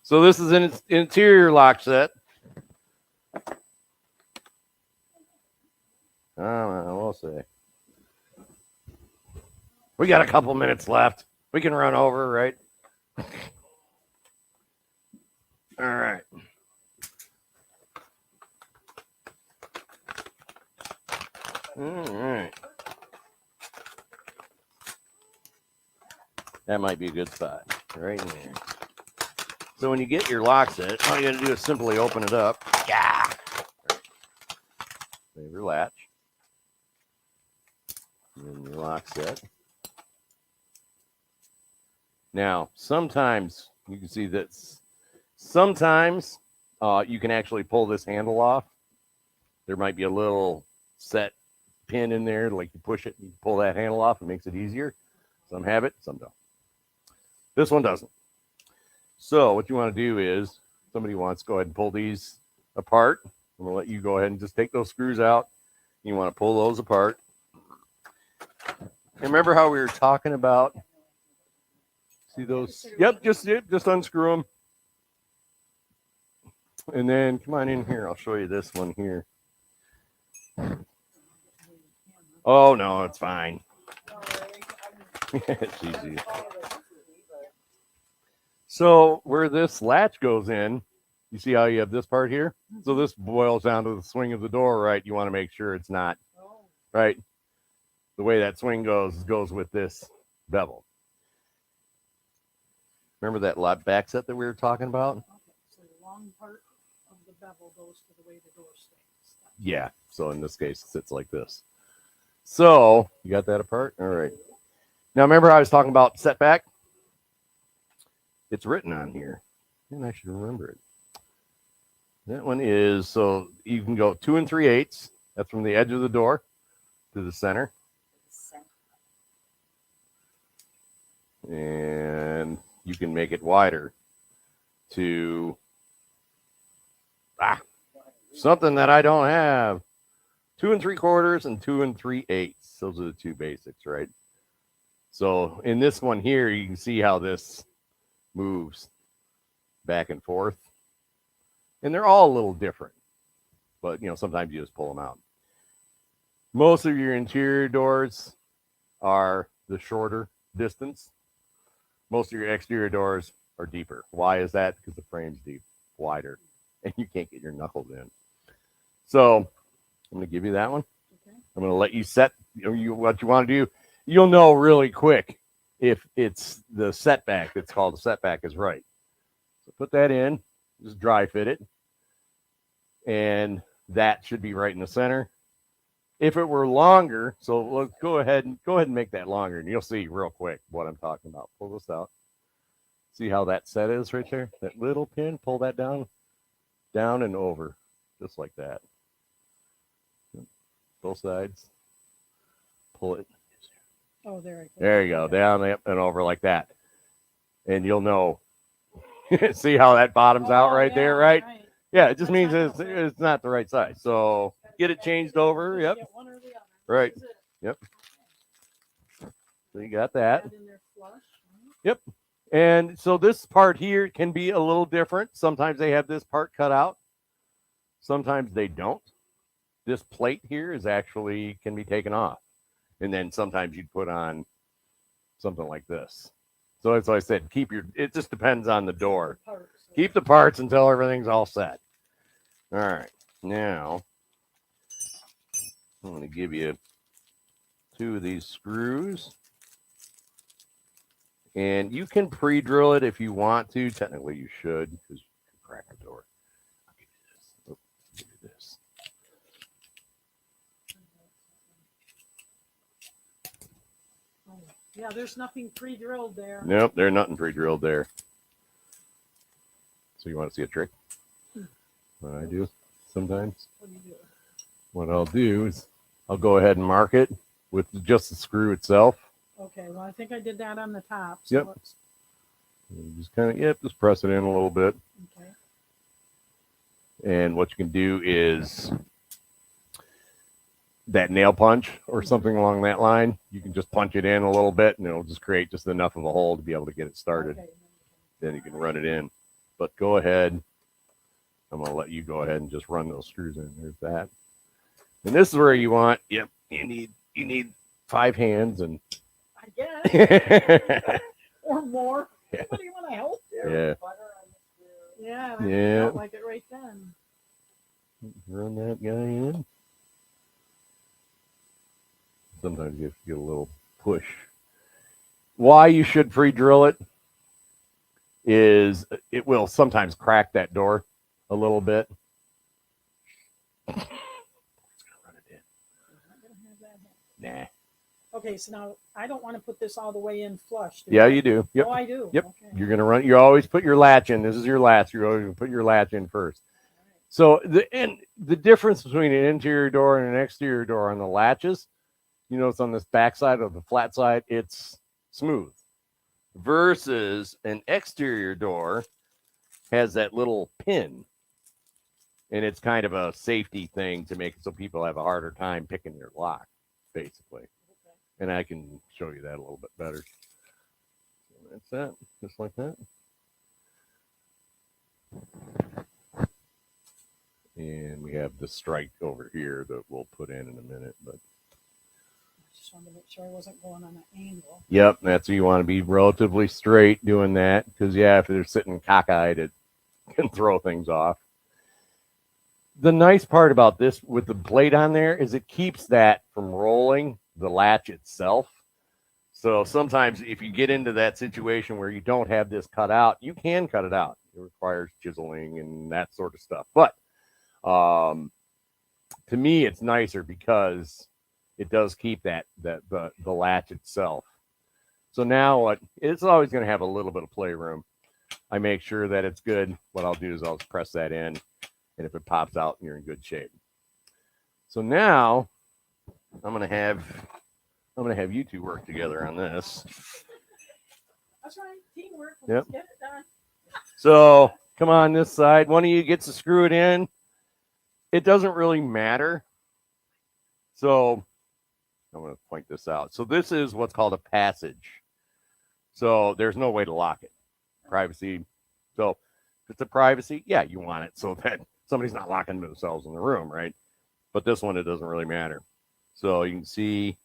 So this is an interior lock set. I don't know. We'll see. We got a couple minutes left. We can run over, right? All right. All right. That might be a good spot right in there. So when you get your lock set, all you got to do is simply open it up. Yeah. Save your latch. And your lock set. Now, sometimes you can see this. Sometimes you can actually pull this handle off. There might be a little set pin in there, like you push it, you pull that handle off, it makes it easier. Some have it, some don't. This one doesn't. So what you want to do is, somebody wants to go ahead and pull these apart. I'm going to let you go ahead and just take those screws out. You want to pull those apart. And remember how we were talking about, see those? Yep, just unscrew them. And then come on in here. I'll show you this one here. Oh, no, it's fine. It's easy. So where this latch goes in, you see how you have this part here? So this boils down to the swing of the door, right? You want to make sure it's not, right? The way that swing goes with this bevel. Remember that back set that we were talking about? Okay, so the long part of the bevel goes to the way the door stands. Yeah, so in this case, it sits like this. So, you got that apart? All right. Now, remember I was talking about setback? It's written on here, and I should remember it. That one is, so you can go 2 3/8. That's from the edge of the door to the center. And you can make it wider to something that I don't have. 2 3/4 and 2 3/8. Those are the two basics, right? So in this one here, you can see how this moves back and forth. And they're all a little different, but sometimes you just pull them out. Most of your interior doors are the shorter distance. Most of your exterior doors are deeper. Why is that? Because the frame's wider, and you can't get your knuckles in. So I'm going to give you that one. Okay. I'm going to let you set what you want to do. You'll know really quick if it's the setback that's called the setback is right. So put that in, just dry fit it, and that should be right in the center. If it were longer, so let's go ahead and make that longer, and you'll see real quick what I'm talking about. Pull this out. See how that set is right there? That little pin, pull that down and over, just like that. Both sides. Pull it. Oh, there I go. There you go, down and over like that. And you'll know. See how that bottoms out right there, right? Yeah, it just means it's not the right size. So get it changed over. Yep. One or the other. Right. This is it. Yep. So you got that. Add in there flush. Yep. And so this part here can be a little different. Sometimes they have this part cut out. Sometimes they don't. This plate here is actually can be taken off. And then sometimes you'd put on something like this. So as I said, it just depends on the door. Keep the parts until everything's all set. All right. Now, I'm going to give you 2 of these screws. And you can pre-drill it if you want to. Technically, you should, because you can crack the door. I'll give you this. Oh, give you this. Yeah, there's nothing pre-drilled there. Nope, there's nothing pre-drilled there. So you want to see a trick? What I do sometimes? What do you do? What I'll do is I'll go ahead and mark it with just the screw itself. Okay, well, I think I did that on the top. So Yep. And just kind of, just press it in a little bit. Okay. And what you can do is that nail punch or something along that line, you can just punch it in a little bit and it'll just create just enough of a hole to be able to get it started. Okay. Then you can run it in. But go ahead. I'm going to let you go ahead and just run those screws in. There's that. And this is where you want, you need 5 hands and I guess. Or more. Yeah. Anybody want to help? Yeah. Yeah. Yeah. I felt like it right then. Run that guy in. Sometimes you have to get a little push. Why you should pre-drill it is it will sometimes crack that door a little bit. It's gonna run it in. Nah. Okay, so now I don't want to put this all the way in flush. Yeah, you do. Yep. Oh, I do. Yep. Okay. You're gonna run. You always put your latch in. This is your latch. You're always gonna put your latch in first. So the difference between an interior door and an exterior door on the latches, it's on this back side of the flat side, it's smooth. Versus an exterior door has that little pin. And it's kind of a safety thing to make it so people have a harder time picking their lock, basically. And I can show you that a little bit better. So that's that, just like that. And we have the strike over here that we'll put in a minute. But I just wanted to make sure I wasn't going on an angle. yep, that's what you want to be relatively straight doing that. Because, yeah, if they're sitting cockeyed, it can throw things off. The nice part about this with the plate on there is it keeps that from rolling the latch itself. So sometimes if you get into that situation where you don't have this cut out, you can cut it out. It requires chiseling and that sort of stuff. But to me, it's nicer because it does keep the latch itself. So now it's always going to have a little bit of playroom. I make sure that it's good. What I'll do is I'll press that in. And if it pops out, you're in good shape. So now I'm gonna have you two work together on this. That's right. Teamwork. Yep. Let's get it done. So come on this side. One of you gets to screw it in. It doesn't really matter. So I'm gonna point this out. So this is what's called a passage. So there's no way to lock it. Privacy. So If it's a privacy, yeah, you want it so that somebody's not locking themselves in the room, right? But this one, it doesn't really matter. So you can see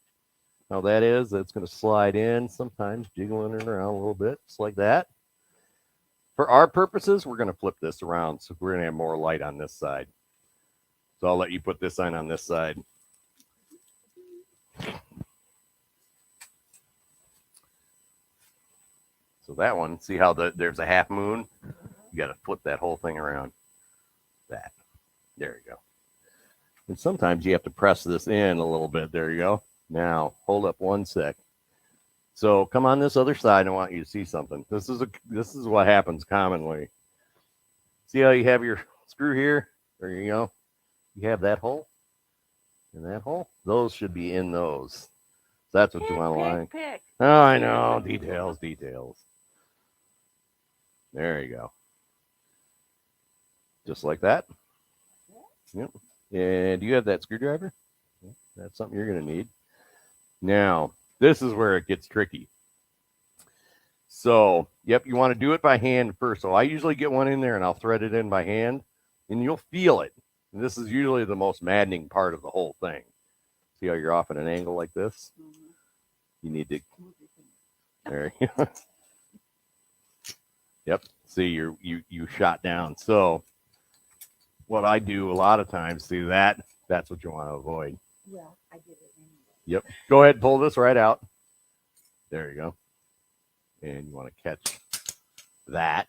how that is. That's going to slide in, sometimes jiggling it around a little bit, just like that. For our purposes, we're going to flip this around, so we're going to have more light on this side. So I'll let you put this sign on this side. So that one, see how there's a half moon? You got to flip that whole thing around. That. There you go. And sometimes you have to press this in a little bit. There you go. Now, hold up one sec. So come on this other side. I want you to see something. This is what happens commonly. See how you have your screw here? There you go. You have that hole and that hole. Those should be in those. That's what you want to line. Oh, I know. Details. There you go. Just like that. Yep. And do you have that screwdriver? That's something you're going to need. Now, this is where it gets tricky. So, yep, you want to do it by hand first. So I usually get one in there and I'll thread it in by hand, and you'll feel it. And this is usually the most maddening part of the whole thing. See how you're off at an angle like this? You need to. There you go. Yep. See, you shot down. So what I do a lot of times, see that's what you want to avoid. Yeah, I did it anyway. Yep. Go ahead and pull this right out. There you go. And you want to catch that.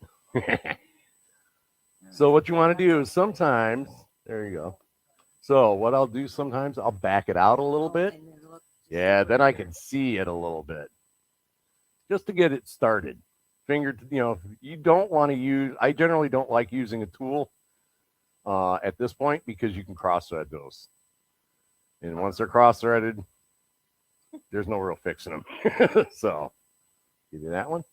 So what you want to do is sometimes, there you go. So what I'll do sometimes, I'll back it out a little bit. Yeah, then I can see it a little bit. Just to get it started. You don't want to use, I generally don't like using a tool at this point because you can cross-thread those. And once they're cross-threaded, there's no real fixing them. So, give you that one.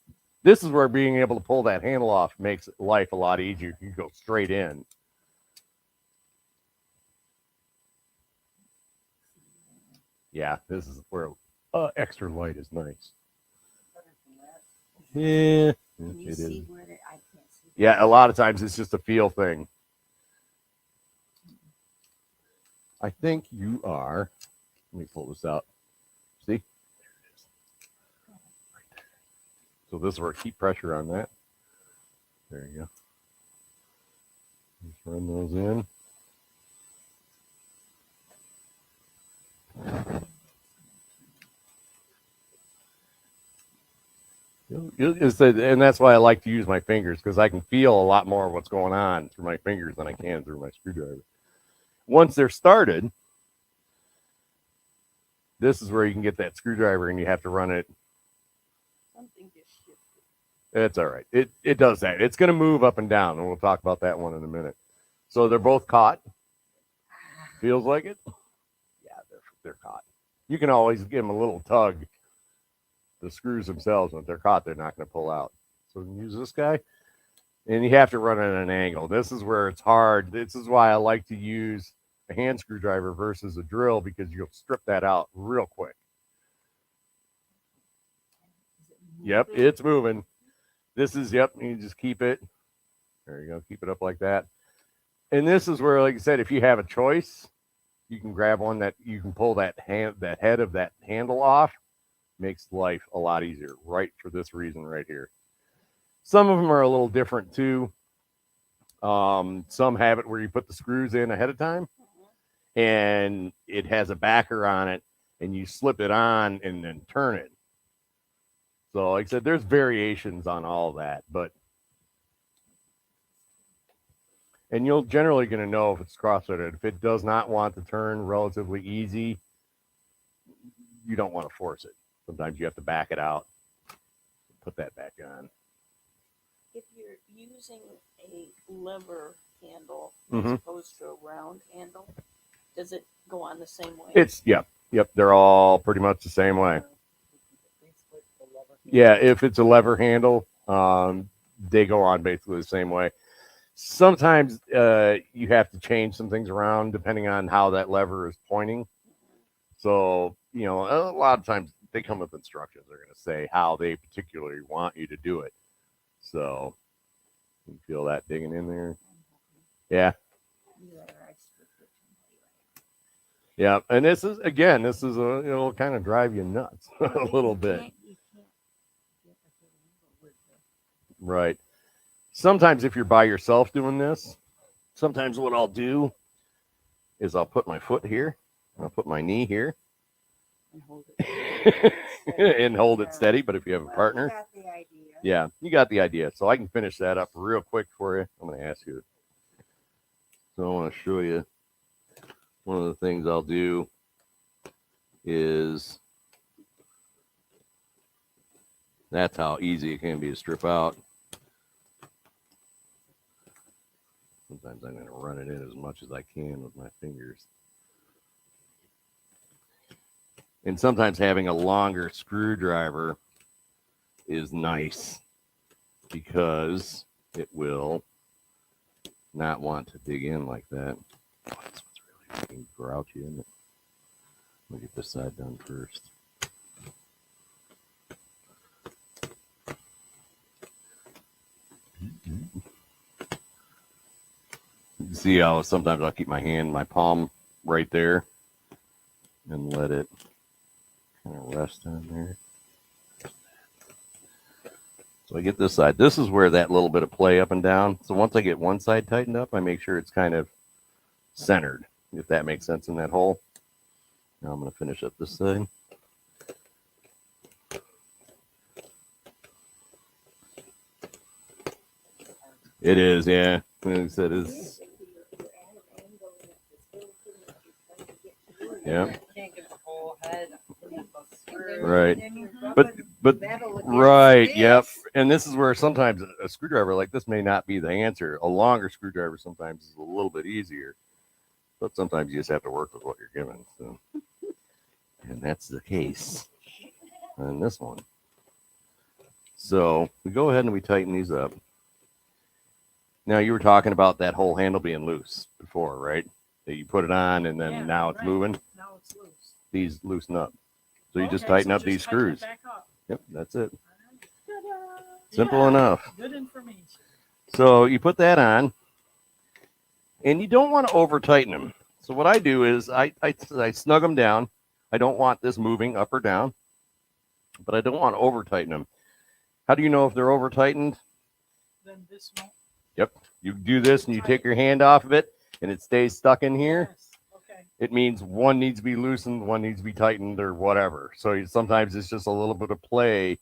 This is where being able to pull that handle off makes life a lot easier. You can go straight in. Yeah, this is where extra light is nice. Yeah, Can you it see is. where I can't see? Yeah, a lot of times it's just a feel thing. I think you are. Let me pull this out. See? There it is. Right there. So this is where keep pressure on that. There you go. Just run those in. And that's why I like to use my fingers, because I can feel a lot more of what's going on through my fingers than I can through my screwdriver. Once they're started, this is where you can get that screwdriver and you have to run it. Something gets shifted. It's all right. It does that. It's going to move up and down, and we'll talk about that one in a minute. So they're both caught. Feels like it? Yeah, they're caught. You can always give them a little tug. The screws themselves, when they're caught, they're not going to pull out. So we can use this guy, and you have to run at an angle. This is where it's hard. This is why I like to use a hand screwdriver versus a drill, because you'll strip that out real quick. Yep, it's moving. This is, yep, you just keep it. There you go, keep it up like that. And this is where, like I said, if you have a choice, you can grab one that you can pull that head of that handle off. Makes life a lot easier, right, for this reason right here. Some of them are a little different too. Some have it where you put the screws in ahead of time, and it has a backer on it, and you slip it on and then turn it. So like I said, there's variations on all that, and you're generally going to know if it's cross-threaded. If it does not want to turn relatively easy, you don't want to force it. Sometimes you have to back it out, put that back on. If you're using a lever handle Mhm. as opposed to a round handle, does it go on the same way? It's, yep, they're all pretty much the same way. Yeah, if it's a lever handle, they go on basically the same way. Sometimes you have to change some things around depending on how that lever is pointing. So, a lot of times they come with instructions. They're going to say how they particularly want you to do it. So, You feel that digging in there? Yeah. Yeah, and this is it'll kind of drive you nuts a little bit. Right. Sometimes if you're by yourself doing this, sometimes what I'll do is I'll put my foot here, I'll put my knee here, And hold it. and hold it steady. But if you have a partner, You got the idea. yeah, you got the idea. So I can finish that up real quick for you. I'm going to ask you. So I want to show you one of the things I'll do is that's how easy it can be to strip out. Sometimes I'm going to run it in as much as I can with my fingers. And sometimes having a longer screwdriver is nice because it will not want to dig in like that. Oh, this one's really grouchy, isn't it? Let me get this side done first. You see how sometimes I'll keep my palm right there and let it kind of rest on there. So I get this side. This is where that little bit of play up and down. So once I get one side tightened up, I make sure it's kind of centered, if that makes sense in that hole. Now I'm going to finish up this side. It is, yeah. Like I said, it's yeah. Right. But right, yep. And this is where sometimes a screwdriver like this may not be the answer. A longer screwdriver sometimes is a little bit easier, but sometimes you just have to work with what you're given. So, and that's the case on this one. So we go ahead and we tighten these up. Now you were talking about that whole handle being loose before, right? That you put it on and then now it's moving. Now it's loose. These loosen up. So you just tighten up these screws. Yep, that's it. Ta-da. Simple enough. Good information. So you put that on, and you don't want to over tighten them. So what I do is I snug them down. I don't want this moving up or down, but I don't want to over tighten them. How do you know if they're over tightened? Then this won't. Yep. You do this and you take your hand off of it and it stays stuck in here. Yes. Okay. It means one needs to be loosened, one needs to be tightened or whatever. So sometimes it's just a little bit of play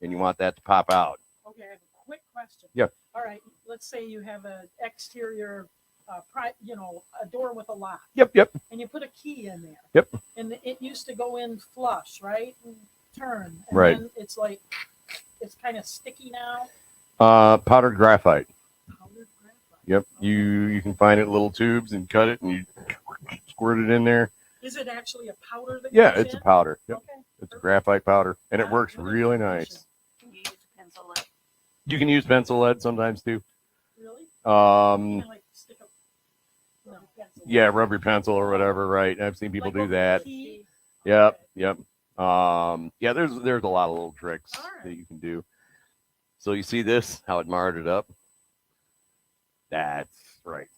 and you want that to pop out. Okay. I have a quick question. Yeah. All right. Let's say you have an exterior, a door with a lock. Yep. And you put a key in there. Yep. And it used to go in flush, right? And turn. And right. Then it's like, it's kind of sticky now. Powdered graphite. Powdered graphite. Yep. You can find it in little tubes and cut it and you squirt it in there. Is it actually a powder that Yeah, goes it's in? a powder. Yep. Okay. It's a graphite powder and it Yeah, works good really information. nice. Can you use pencil lead? You can use pencil lead sometimes too. Really? You can, like, stick a pencil. Yeah, rub your pencil or whatever, right? I've seen people Like do over the that. key? Yep, Okay. yep. Yeah, there's a lot of little tricks All right. that you can do. So you see this, how it marred it up? That's right.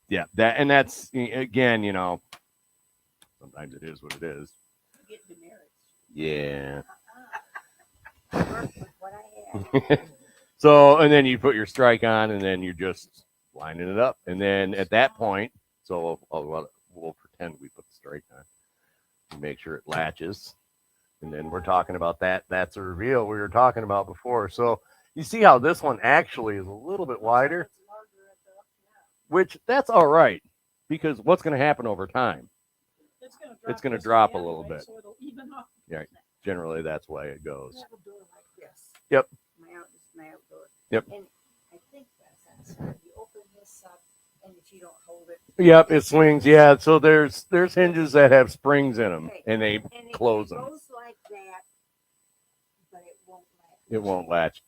Yeah, that's again, sometimes it is what it is. You get demerits. Yeah. Work with what I have. So, and then you put your strike on, and then you're just lining it up, and then at that point, so we'll pretend we put the strike on, and make sure it latches, and then we're talking about that. That's a reveal we were talking about before. So you see how this one actually is a little bit wider, which that's all right, because what's going to happen over time? It's going to drop a little bit. So it'll even up. Yeah, generally that's the way it goes. I have a door like this. Yep. My outdoor. Yep. And I think that's outside. You open this up, and if you don't hold it. Yep, it swings. Yeah, so there's hinges that have springs in them, Okay. and they And it close them. goes like that, but it won't latch. It won't latch.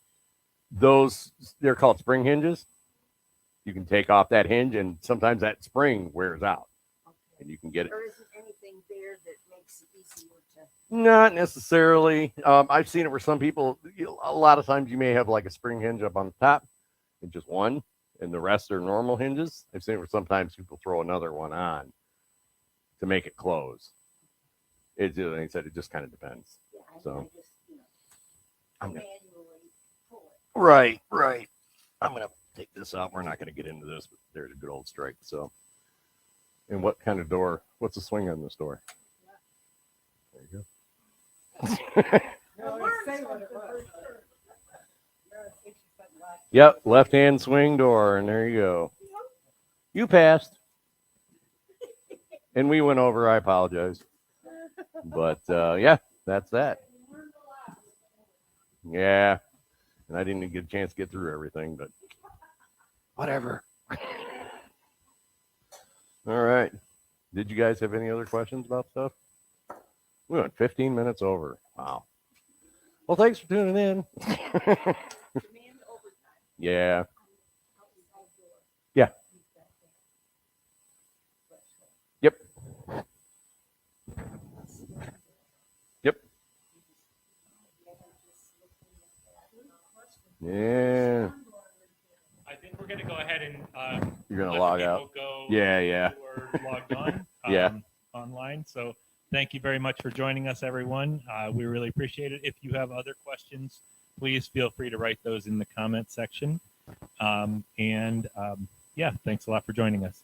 Those, they're called spring hinges. You can take off that hinge, and sometimes that spring wears out, Okay. and you can get it. There isn't anything there that makes it easier to. Not necessarily. I've seen it where some people, a lot of times you may have like a spring hinge up on the top, and just one, and the rest are normal hinges. I've seen where sometimes people throw another one on to make it close. Like I said, it just kind of depends. Yeah, So. I just, I'm gonna- manually pull it. Right. I'm gonna take this out. We're not gonna get into this, but there's a good old strike. So, and what kind of door? What's the swing on this door? There you go. Yep, left-hand swing door, and there you go. You passed, and we went over. I apologize, but yeah, that's that. Yeah, and I didn't even get a chance to get through everything, but whatever. All right. Did you guys have any other questions about stuff? We went 15 minutes over. Wow. Well, thanks for tuning in. Yeah. Yeah. Yep. Yep. Yeah. I think we're going to go ahead and You're going to let log people out. Go Yeah. who are logged on. Yeah. Online. So thank you very much for joining us, everyone. We really appreciate it. If you have other questions, please feel free to write those in the comment section. Yeah, thanks a lot for joining us.